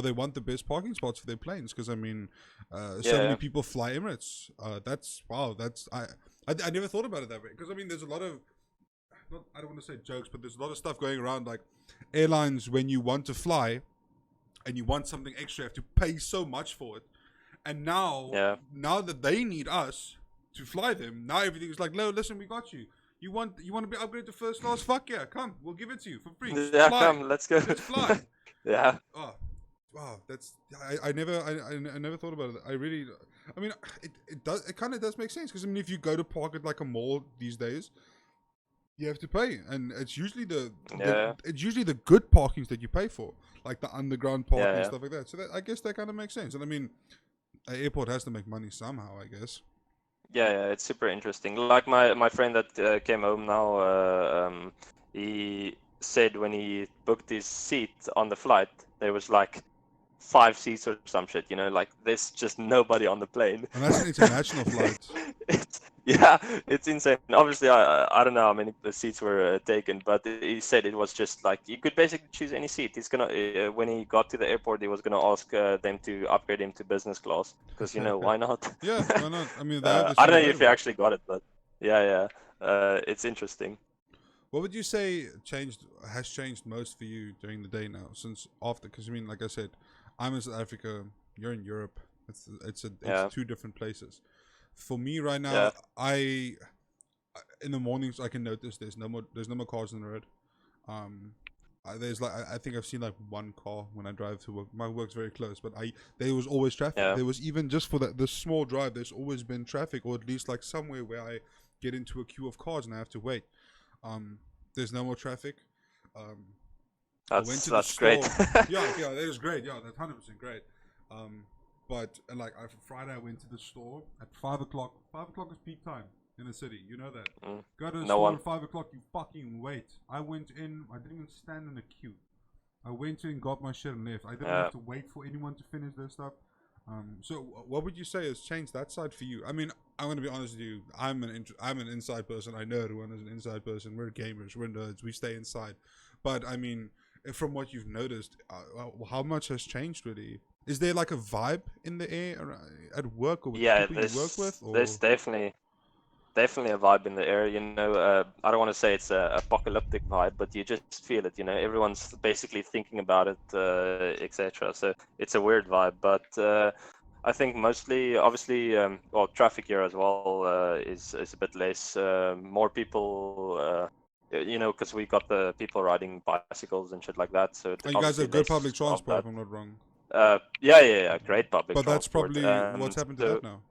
they want the best parking spots for their planes. Because I mean, so many people fly Emirates. That's wow. That's I never thought about it that way. Because I mean, there's a lot of, I don't want to say jokes, but there's a lot of stuff going around, like airlines, when you want to fly and you want something extra, you have to pay so much for it. And now, Yeah. now that they need us to fly them, now everything's like, no, listen, we got you. You want to be upgraded to first class? Fuck yeah, come, we'll give it to you for free. Just Yeah, fly. come, let's go. Just fly. Yeah. Oh, wow, that's I never thought about it. I mean, it kind of does make sense because I mean, if you go to park at like a mall these days, you have to pay, and it's usually Yeah. it's usually the good parkings that you pay for, like the underground parking Yeah, and yeah. stuff like that. So I guess that kind of makes sense. And I mean, an airport has to make money somehow, I guess. Yeah, it's super interesting. Like my friend that came home now, he said when he booked his seat on the flight, there was like 5 seats or some shit. Like there's just nobody on the plane. And that's an international flight. Yeah, it's insane. Obviously, I don't know how many seats were taken, but he said it was just like you could basically choose any seat. He's gonna when he got to the airport, he was gonna ask them to upgrade him to business class because why not? Yeah, why not? I mean, they have the I seat don't know if he available. actually got it, but yeah, it's interesting. What would you say has changed most for you during the day now since after? Because I mean, like I said, I'm in South Africa. You're in Europe. It's Yeah. two different places. For me right now, Yeah. In the mornings I can notice there's no more cars on the road. There's like I think I've seen like one car when I drive to work. My work's very close, but there was always traffic. Yeah. There was even just for the small drive. There's always been traffic, or at least like somewhere where I get into a queue of cars and I have to wait. There's no more traffic. I went to the That's store. great. yeah, that is great. Yeah, that's 100% great. But like Friday, I went to the store at 5 o'clock. 5 o'clock is peak time in the city. You know that. Go to the store at 5 o'clock. You fucking wait. I went in. I didn't even stand in a queue. I went in, got my shit, and left. I didn't have to wait for anyone to finish their stuff. So what would you say has changed that side for you? I mean, I'm gonna be honest with you. I'm an inside person. I know Ruan is an inside person. We're gamers. We're nerds. We stay inside. But I mean, from what you've noticed, how much has changed really? Is there like a vibe in the air at work or with people you work with? Or? There's definitely a vibe in the air. I don't want to say it's a apocalyptic vibe, but you just feel it. Everyone's basically thinking about it, etc. So it's a weird vibe, but I think mostly, obviously, traffic here as well is a bit less. More people. Because we got the people riding bicycles and shit like that. So and you guys have good public transport, if I'm not wrong. Yeah, great public but transport. that's probably what's happened to that now.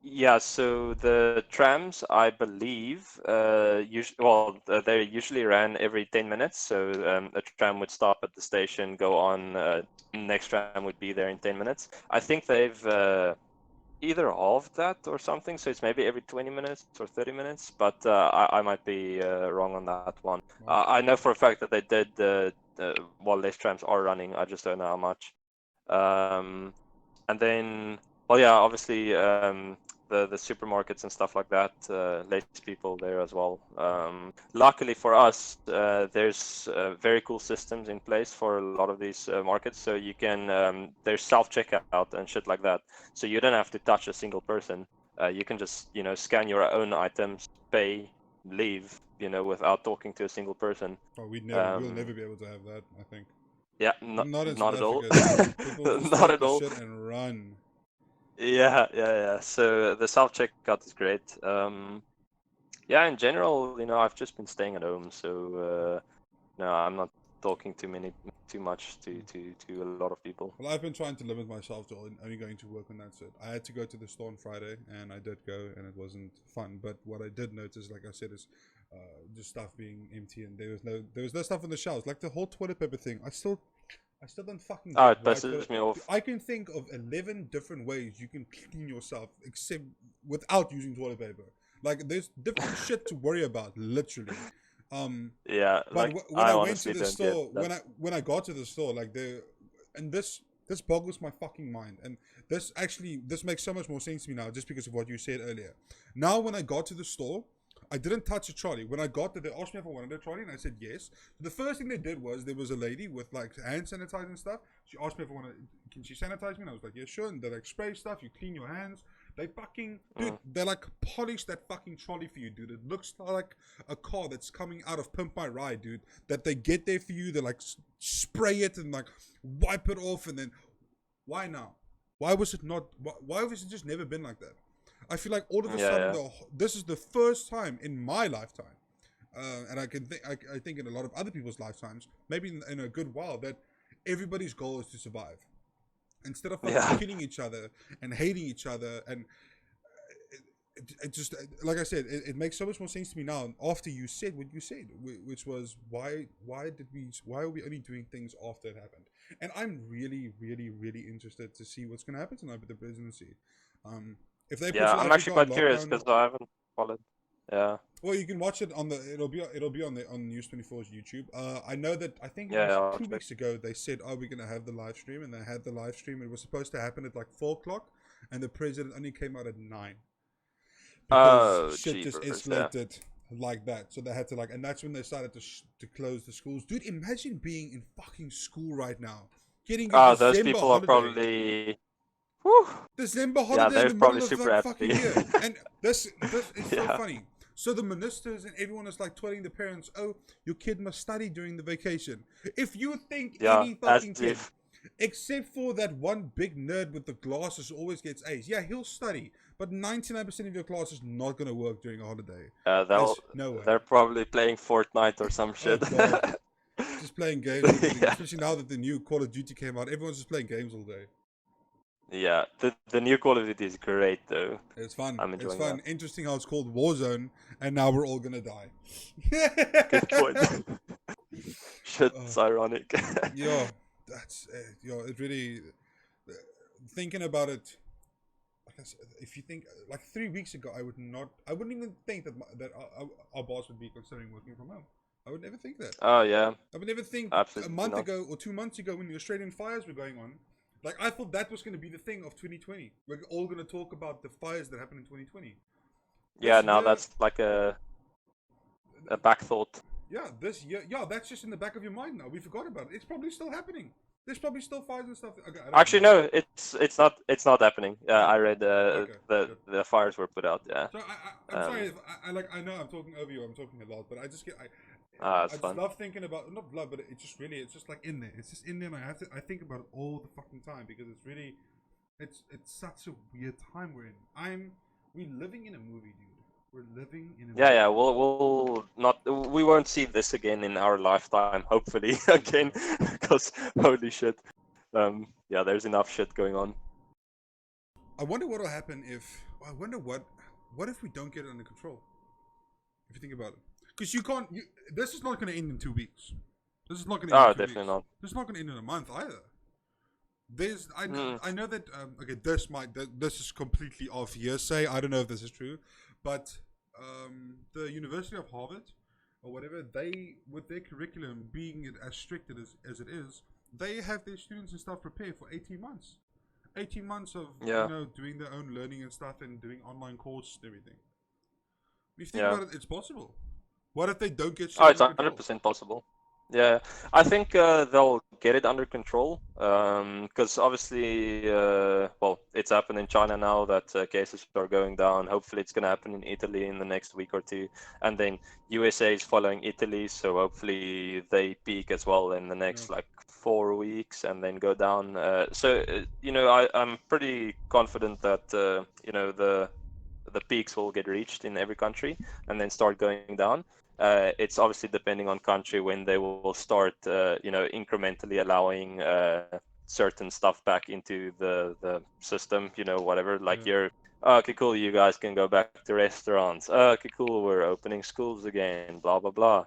Yeah, so the trams, I believe, they usually ran every 10 minutes. So a tram would stop at the station, go on, next tram would be there in 10 minutes. I think they've either halved that or something, so it's maybe every 20 minutes or 30 minutes, but I might be wrong on that one. I know for a fact that they did, less trams are running, I just don't know how much. And then, obviously, the supermarkets and stuff like that, less people there as well. Luckily for us, there's very cool systems in place for a lot of these markets. So you can, there's self-checkout and shit like that. So you don't have to touch a single person. You can just, scan your own items, pay, leave, without talking to a single person. We'll never be able to have that, I think. Yeah, not at all. People just Not take at the all. shit and run. Yeah. So the self-checkout is great. In general, I've just been staying at home, so no, I'm not talking too much to a lot of people. Well, I've been trying to limit myself to only going to work when that's it. I had to go to the store on Friday, and I did go, and it wasn't fun. But what I did notice, like I said, is just stuff being empty, and there was no stuff on the shelves. Like the whole toilet paper thing, I still don't fucking get it pisses me off. I can think of 11 different ways you can clean yourself except without using toilet paper. Like there's different shit to worry about, literally. Yeah, but like, when I went to the store, when I got to the store, like this boggles my fucking mind, and this makes so much more sense to me now just because of what you said earlier. Now when I got to the store, I didn't touch a trolley. When I got there, they asked me if I wanted a trolley, and I said yes. So the first thing they did was there was a lady with like hand sanitizer and stuff. She asked me if I wanted, can she sanitize me? And I was like, yeah, sure. And they like spray stuff. You clean your hands. They fucking, dude, they like polish that fucking trolley for you, dude. It looks like a car that's coming out of Pimp My Ride, dude. That they get there for you. They like spray it and like wipe it off, and then why now? Why was it not? Why was it just never been like that? I feel like all of a Yeah, sudden, yeah. this is the first time in my lifetime, and I can think, I think in a lot of other people's lifetimes, maybe in a good while, that everybody's goal is to survive, instead of fucking Yeah. killing each other and hating each other. And it just, like I said, it makes so much more sense to me now after you said what you said, which was why are we only doing things after it happened? And I'm really, really, really interested to see what's going to happen tonight with the presidency. If they put Yeah, South I'm actually Africa on quite curious lockdown, because I haven't followed. Yeah. well, you can watch it on the. It'll be on News 24's YouTube. I know that I think it Yeah, was yeah, I'll 2 check. weeks ago they said, "Oh, we're gonna have the live stream," and they had the live stream. It was supposed to happen at like 4 o'clock, and the president only came out at 9 because Oh, shit just jeepers. Yeah. escalated like that. So they had to like, and that's when they started to close the schools. Dude, imagine being in fucking school right now, getting your Oh, those December people are holiday. probably. Whew. December Yeah, holiday in they're the probably middle of super like happy. fucking year. And this is so Yeah. funny. So the ministers and everyone is like telling the parents, "Oh, your kid must study during the vacation." If you think Yeah, any as fucking kid, if. except for that one big nerd with the glasses who always gets A's, yeah, he'll study. But 99% of your class is not gonna work during a holiday. There's no way. They're probably playing Fortnite or some Oh shit. god, just playing games, including Yeah. especially now that the new Call of Duty came out. Everyone's just playing games all day. Yeah, the new Call of Duty is great though. It's fun. I'm It's enjoying fun. that. Interesting how it's called Warzone, and now we're all gonna die. Good point. Shit's ironic. Yeah, that's it really. Thinking about it, like I said, if you think like 3 weeks ago, I wouldn't even think that our boss would be considering working from home. I would never think that. Oh yeah, I would never think a absolutely month not. ago or 2 months ago when the Australian fires were going on. Like I thought that was going to be the thing of 2020. We're all going to talk about the fires that happened in 2020. Yeah, This now year, that's like a back thought. yeah, this year, yeah, that's just in the back of your mind now. We forgot about it. It's probably still happening. There's probably still fires and stuff. Okay, I don't Actually, know. no, it's not happening. Yeah, Oh, I read okay, good. the fires were put out. Yeah. So I'm sorry Um. if I know I'm talking over you. I'm talking a lot, but I just get I It's just fun. love thinking about not love, but it's just like in there. It's just in there, and I think about it all the fucking time because it's really it's such a weird time we're in. We're living in a movie, dude. We're living in a Yeah, movie. yeah. We won't see this again in our lifetime. Hopefully again, because holy shit. Yeah, there's enough shit going on. I wonder what will happen if. I wonder what if we don't get it under control. If you think about it, because you can't. This is not going to end in 2 weeks. This is not going to end Oh, in 2 definitely weeks. not. This is not going to end in a month either. Mm. I know that okay, this is completely off hearsay. I don't know if this is true, but the University of Harvard or whatever, they with their curriculum being as strict as it is, they have their students and stuff prepare for 18 months. 18 months of Yeah. doing their own learning and stuff and doing online courses and everything. If you think Yeah. about it, it's possible. What if they don't get shit Oh, it's under control? 100% possible. Yeah, I think they'll get it under control. Because obviously, well, it's happened in China now that cases are going down. Hopefully, it's gonna happen in Italy in the next week or two, and then USA is following Italy, so hopefully they peak as well in the next like 4 weeks and then go down. I'm pretty confident that the peaks will get reached in every country and then start going down. It's obviously depending on country when they will start, incrementally allowing certain stuff back into the system. Whatever. Like okay, cool. You guys can go back to restaurants. Okay, cool. We're opening schools again. Blah blah blah.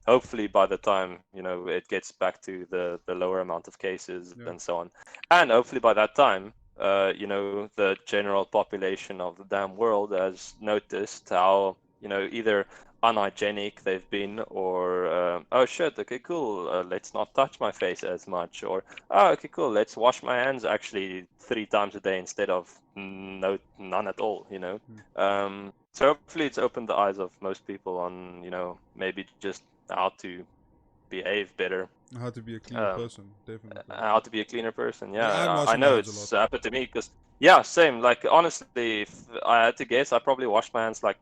Hopefully by the time it gets back to the lower amount of cases and so on, and hopefully by that time the general population of the damn world has noticed how either unhygienic they've been, or oh shit, okay, cool, let's not touch my face as much, or oh, okay, cool, let's wash my hands actually 3 times a day instead of none at all. So hopefully it's opened the eyes of most people on maybe just how to behave better. How to be a cleaner person, definitely. How to be a cleaner person. Yeah, I'm Yeah, I washing my know hands a it's lot. happened to me because same. Like honestly, if I had to guess, I probably wash my hands like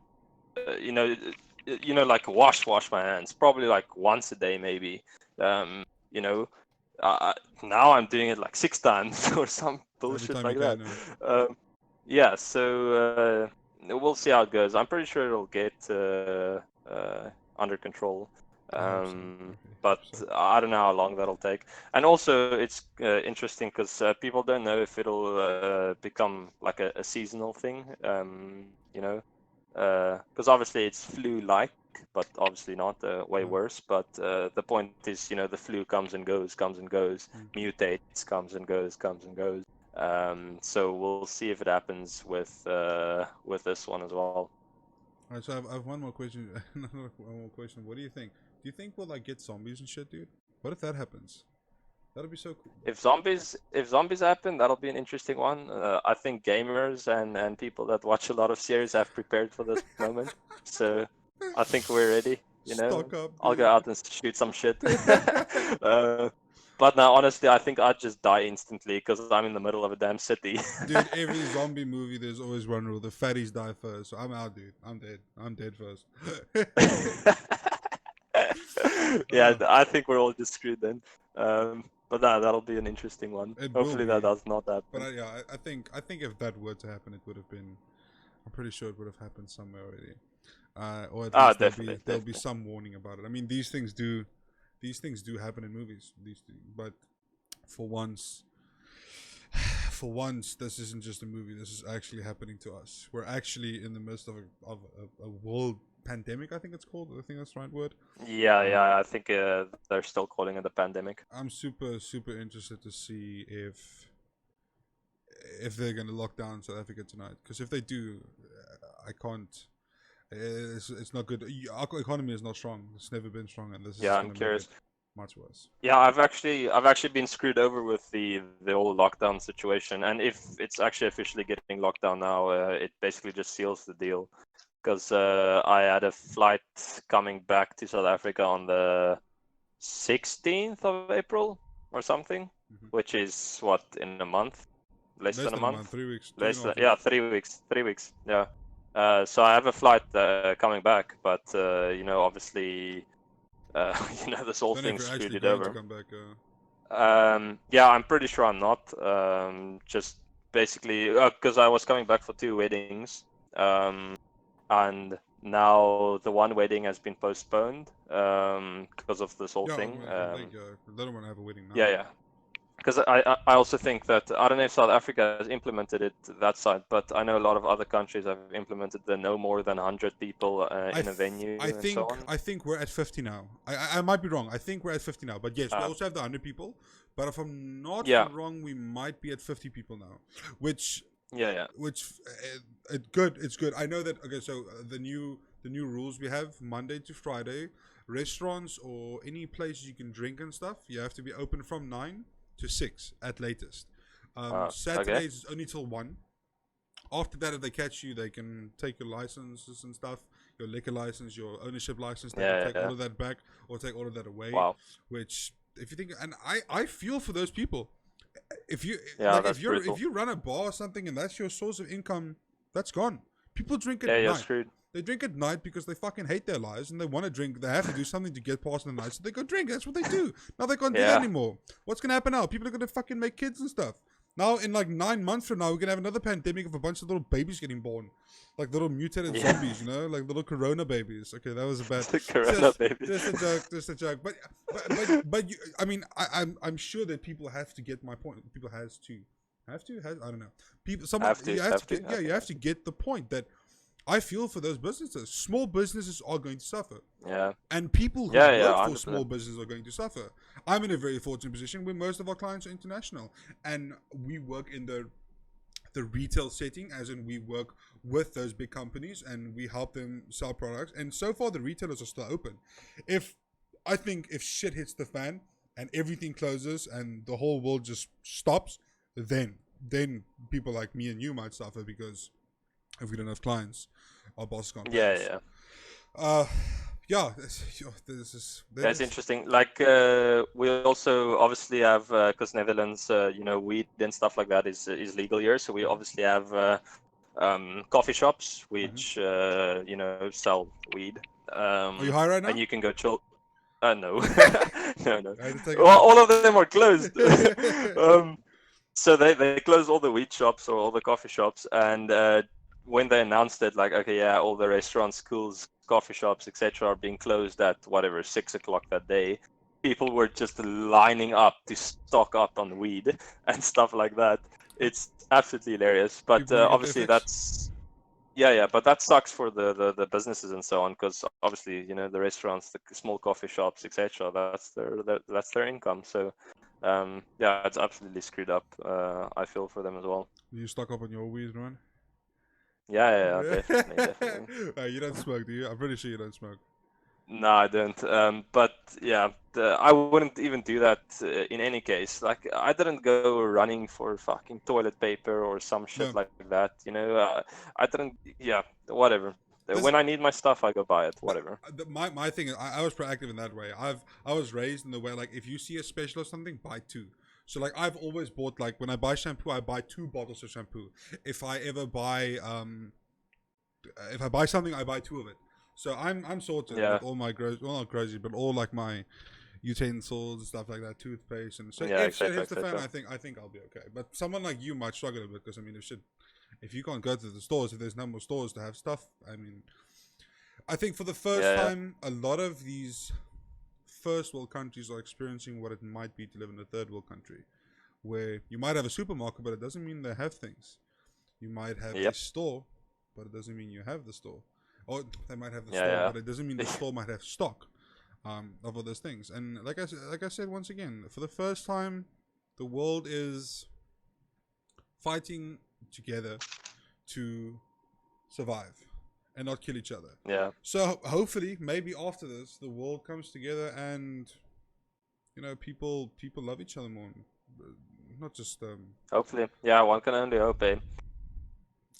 like wash my hands probably like once a day maybe. You know, now I'm doing it like 6 times or some Every bullshit time you like can. that. Yeah, so we'll see how it goes. I'm pretty sure it'll get under control. I hope so. I really But hope so. I don't know how long that'll take. And also, it's interesting because people don't know if it'll become like a seasonal thing. You know, because obviously it's flu-like, but obviously not way Yeah. worse. But the point is, the flu comes and goes, mutates, comes and goes, comes and goes. So we'll see if it happens with this one as well. All right, so I have one more question. One more question. What do you think? Do you think we'll like get zombies and shit, dude? What if that happens? That'd be so cool. If zombies happen, that'll be an interesting one. I think gamers and people that watch a lot of series have prepared for this moment. So I think we're ready. Stock up, I'll go dude. out and shoot some shit. But now, honestly, I think I'd just die instantly because I'm in the middle of a damn city. Dude, every zombie movie, there's always one rule: the fatties die first. So I'm out, dude. I'm dead. I'm dead first. Yeah, I think we're all just screwed then. But that'll be an interesting one. It will Hopefully that be. does not happen. But I think if that were to happen, it would have been. I'm pretty sure it would have happened somewhere already. Or at least there'll be some warning about it. I mean, these things do happen in movies. But for once, this isn't just a movie. This is actually happening to us. We're actually in the midst of a world pandemic. I think it's called. I think that's the right word. Yeah. I think they're still calling it a pandemic. I'm super interested to see if they're gonna lock down South Africa tonight. Because if they do, I can't. It's not good. Our economy is not strong. It's never been strong, and this is Yeah, gonna I'm curious. make it much worse. Yeah, I've actually been screwed over with the whole lockdown situation, and if it's actually officially getting locked down now, it basically just seals the deal. Because I had a flight coming back to South Africa on the 16th of April or something, which is what, in a month, less than a month, 3 weeks. less than, yeah, 3 weeks, yeah. So I have a flight coming back, but obviously, this whole Don't know if thing you're screwed actually it going to over. come back. Yeah, I'm pretty sure I'm not. Just basically because I was coming back for 2 weddings, and now the one wedding has been postponed because of this whole thing. They don't want to have a wedding now. Yeah. Because I also think that, I don't know if South Africa has implemented it that side, but I know a lot of other countries have implemented the no more than 100 people in a venue and so on. I think we're at 50 now. I might be wrong. I think we're at 50 now. But yes, we also have the 100 people. But if I'm not wrong, we might be at 50 people now. Which it's good. It's good. I know that. Okay, so the new rules we have Monday to Friday, restaurants or any place you can drink and stuff, you have to be open from 9 to 6 at latest. Saturdays is only till 1. After that, if they catch you, they can take your licenses and stuff, your liquor license, your ownership license. They can take all of that back or take all of that away. Wow. Which, if you think, and I feel for those people. If you if you run a bar or something and that's your source of income, that's gone. People drink at night. Screwed. They drink at night because they fucking hate their lives and they want to drink. They have to do something to get past the night, so they go drink. That's what they do. Now they can't do that anymore. What's gonna happen now? People are gonna fucking make kids and stuff. Now in like 9 months from now, we're gonna have another pandemic of a bunch of little babies getting born, like little mutated zombies, like little corona babies. Okay, that was a bad. babies. Just a joke. But you, I mean, I'm sure that people have to get my point. People I don't know. You have to get the point that I feel for those businesses. Small businesses are going to suffer. Yeah. And people who work for 100%. small businesses are going to suffer. I'm in a very fortunate position where most of our clients are international. And we work in the retail setting, as in we work with those big companies and we help them sell products. And so far the retailers are still open. I think if shit hits the fan and everything closes and the whole world just stops, then people like me and you might suffer because if we don't have clients, our boss can't pay us. That's interesting. Like we also obviously have, because Netherlands, weed and stuff like that is legal here. So we obviously have coffee shops which sell weed. Are you high right now? And you can go chill. No, no, no. I had to take it Well, back. all of them are closed. So they closed all the weed shops or all the coffee shops, and when they announced it, like, okay, yeah, all the restaurants, schools, coffee shops, etc., are being closed at whatever 6 o'clock that day, people were just lining up to stock up on weed and stuff like that. It's absolutely hilarious, but People want to get their obviously fix. yeah, but that sucks for the businesses and so on, because obviously, the restaurants, the small coffee shops, etc., that's their income. So yeah, it's absolutely screwed up. I feel for them as well. You stock up on your weed, man. Yeah, definitely. You don't smoke, do you? I'm pretty sure you don't smoke. No, I don't. But yeah, I wouldn't even do that in any case. Like, I didn't go running for fucking toilet paper or some shit No, like that. I didn't. Yeah, whatever. this When I need my stuff, I go buy it. Whatever. my thing is I was proactive in that way. I was raised in the way, like, if you see a special or something, buy two. So like I've always bought, like, when I buy shampoo, I buy 2 bottles of shampoo. If I ever buy if I buy something, I buy 2 of it. So I'm sorted Yeah, with all my well, not groceries, but all like my utensils and stuff like that, toothpaste, and so yeah, if shit etc., hits the fan, etc. I think I'll be okay. But someone like you might struggle a bit, because I mean, if you can't go to the stores, if there's no more stores to have stuff, I mean, I think for the first Yeah, time, a lot of these first world countries are experiencing what it might be to live in a third world country, where you might have a supermarket, but it doesn't mean they have things. You might have yeah. a Yep. store, but it doesn't mean you have the store. Or they might have the store, Yeah, but it doesn't mean the store might have stock of all those things. And like I said once again, for the first time, the world is fighting together to survive and not kill each other. yeah. So hopefully, maybe after this, the world comes together and people love each other more. Not just Hopefully, yeah. One can only hope, eh?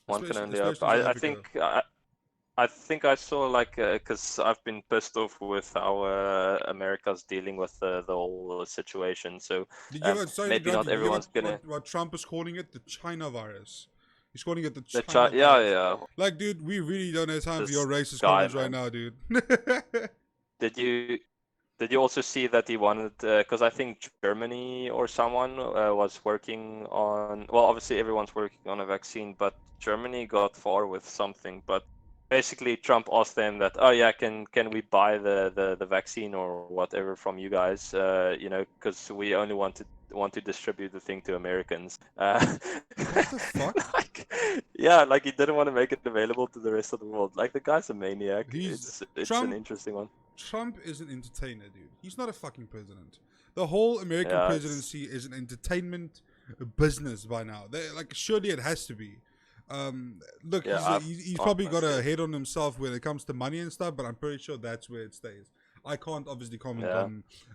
One can only hope. especially in South I Africa. think I think I saw, like, because I've been pissed off with how America's dealing with the whole situation. So Did you ever? Sorry to maybe interrupt not you. Did you hear everyone's gonna what Trump is calling it? The China virus. He's calling it the the China yeah, virus. yeah. Like, dude, we really don't have time for your This racist guy, comments right man. now, dude. Did you did you also see that he wanted? Because I think Germany or someone was working on. Well, obviously everyone's working on a vaccine, but Germany got far with something. But basically, Trump asked them that, oh yeah, can we buy the vaccine or whatever from you guys? Because we only want to distribute the thing to Americans. What the fuck? Like, yeah, like he didn't want to make it available to the rest of the world. Like, the guy's a maniac. He's It's an Trump. interesting one. Trump is an entertainer, dude. He's not a fucking president. The whole American Yeah, it's presidency is an entertainment business by now. Like, surely it has to be. Look, yeah, he's probably got a honestly, head on himself when it comes to money and stuff, but I'm pretty sure that's where it stays. I can't obviously comment yeah,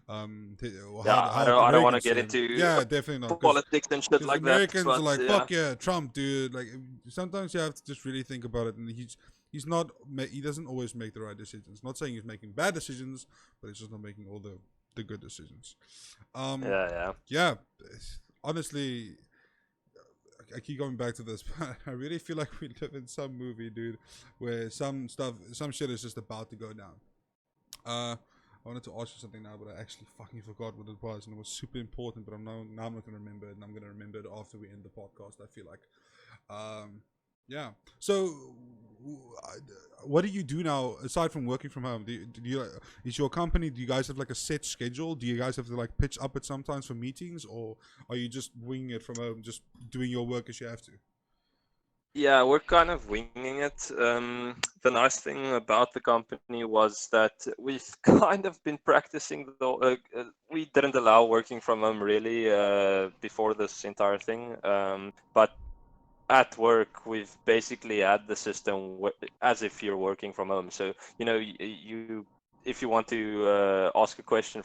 on yeah. I how don't want to Americans get see him. into Yeah, definitely not, politics and shit because like that. Americans are But like, yeah, fuck yeah, Trump, dude. Like, sometimes you have to just really think about it, and he's not he doesn't always make the right decisions. Not saying he's making bad decisions, but he's just not making all the good decisions. yeah. Yeah, honestly, I keep going back to this, but I really feel like we live in some movie, dude, where some shit is just about to go down. I wanted to ask you something now, but I actually fucking forgot what it was, and it was super important. But now I'm not gonna remember it, and I'm gonna remember it after we end the podcast. I feel like, yeah. So, what do you do now aside from working from home? Is your company? Do you guys have like a set schedule? Do you guys have to like pitch up at sometimes for meetings, or are you just winging it from home, just doing your work as you have to? Yeah, we're kind of winging it. The nice thing about the company was that we've kind of been practicing we didn't allow working from home really before this entire thing. But at work, we've basically had the system as if you're working from home. So, you if you want to ask a question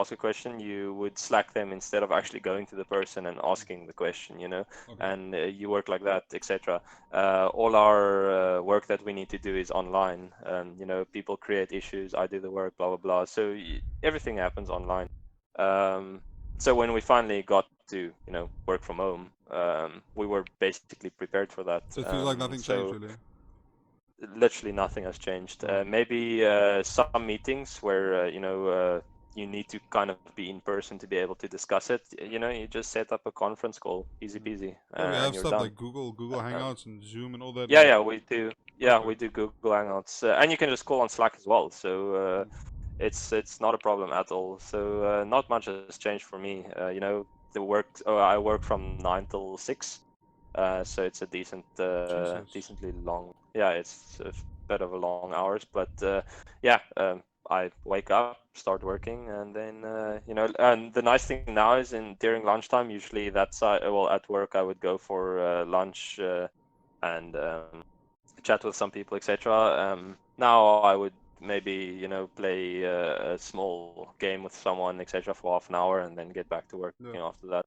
ask a question, you would Slack them instead of actually going to the person and asking the question. Okay. And you work like that, etc. All our work that we need to do is online. People create issues, I do the work, blah, blah, blah. So everything happens online. So when we finally got to, work from home, we were basically prepared for that. So it feels like nothing changed, really. literally nothing has changed. Maybe some meetings where you need to kind of be in person to be able to discuss it. You just set up a conference call, easy peasy, Yeah, we have and you're stuff done. like Google Hangouts and Zoom and all that. Yeah, we do. Yeah, Okay. we do Google Hangouts, and you can just call on Slack as well. So it's not a problem at all. So not much has changed for me. The work. I work from 9 till 6, so it's a Jesus. decently long. Yeah, it's a bit of a long hours, but yeah. I wake up, start working, and then And the nice thing now is during lunchtime. Usually, at work I would go for lunch and chat with some people, etc. Now I would maybe play a small game with someone, etc. for half an hour, and then get back to work after that.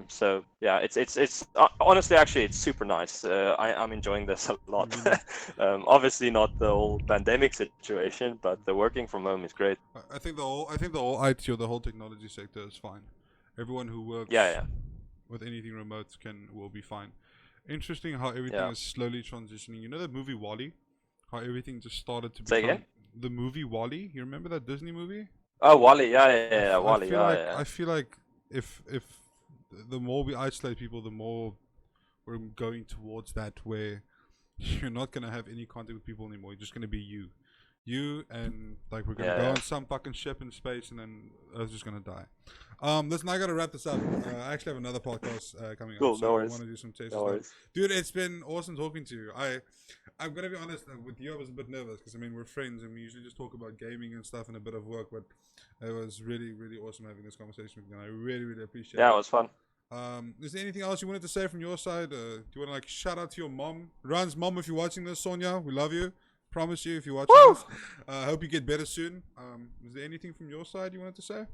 So yeah, it's honestly actually it's super nice. I'm enjoying this a lot. Obviously not the whole pandemic situation, but the working from home is great. I think the whole IT or the whole technology sector is fine. Everyone who works Yeah. with anything remote will be fine. Interesting how everything Yeah. is slowly transitioning. You know the movie WALL-E? How everything just started to Say become again? the movie WALL-E. You remember that Disney movie? Oh, Wally, yeah, Wally, I feel like if the more we isolate people, the more we're going towards that where you're not gonna have any contact with people anymore. You're just gonna be you, and like we're gonna go on some fucking ship in space, and then Earth's just gonna die. Listen, I gotta wrap this up. I actually have another podcast coming Cool, up, so no I worries. want to do some tests. No worries. Dude, it's been awesome talking to you. I'm gonna be honest with you. I was a bit nervous because we're friends and we usually just talk about gaming and stuff and a bit of work. But it was really, really awesome having this conversation with you. And I really, really appreciate it. Yeah, it was fun. Is there anything else you wanted to say from your side? Do you want to like shout out to your mom, Ruan's mom, if you're watching this, Sonia? We love you. Promise you, if you're watching this. I hope you get better soon. Is there anything from your side you wanted to say?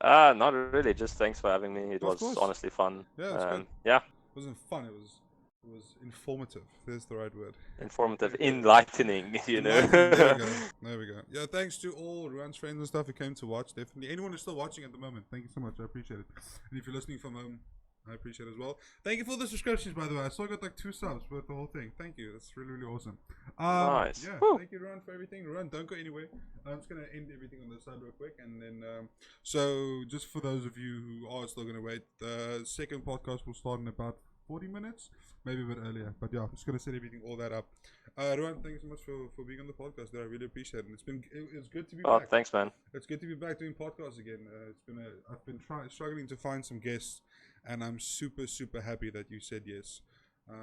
Not really. Just thanks for having me. It Of was course. honestly fun. Yeah, it's good. Yeah, It wasn't fun. It was informative. There's the right word. informative, enlightening. There we go. Yeah, thanks to all Ruan's friends and stuff who came to watch. Definitely. Anyone who's still watching at the moment, thank you so much. I appreciate it. And if you're listening from home, I appreciate it as well. Thank you for the subscriptions, by the way. I still got like 2 subs with the whole thing. Thank you. That's really, really awesome. Nice. Yeah, Woo. thank you, Ruan, for everything. Ruan, don't go anywhere. I'm just going to end everything on this side real quick. And then, so just for those of you who are still going to wait, the second podcast will start in about 40 minutes, maybe a bit earlier. But yeah, I'm just going to set everything, all that up. Ruan, thank you so much for being on the podcast. I really appreciate it. It's good to be back. Thanks, man. It's good to be back doing podcasts again. I've been struggling to find some guests, and I'm super, super happy that you said yes.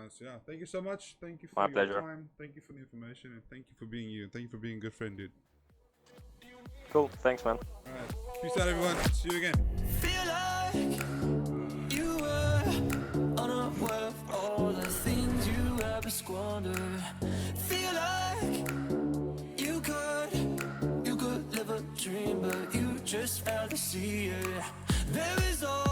So yeah, thank you so much. Thank you for My your pleasure. time. Thank you for the information, and thank you for being you. And thank you for being a good friend, dude. Cool. Thanks, man. All right, peace out, everyone. See you again. Feel like you were unaware of all the things you ever squandered. Feel like you could live a dream, but you just failed to see it. There is all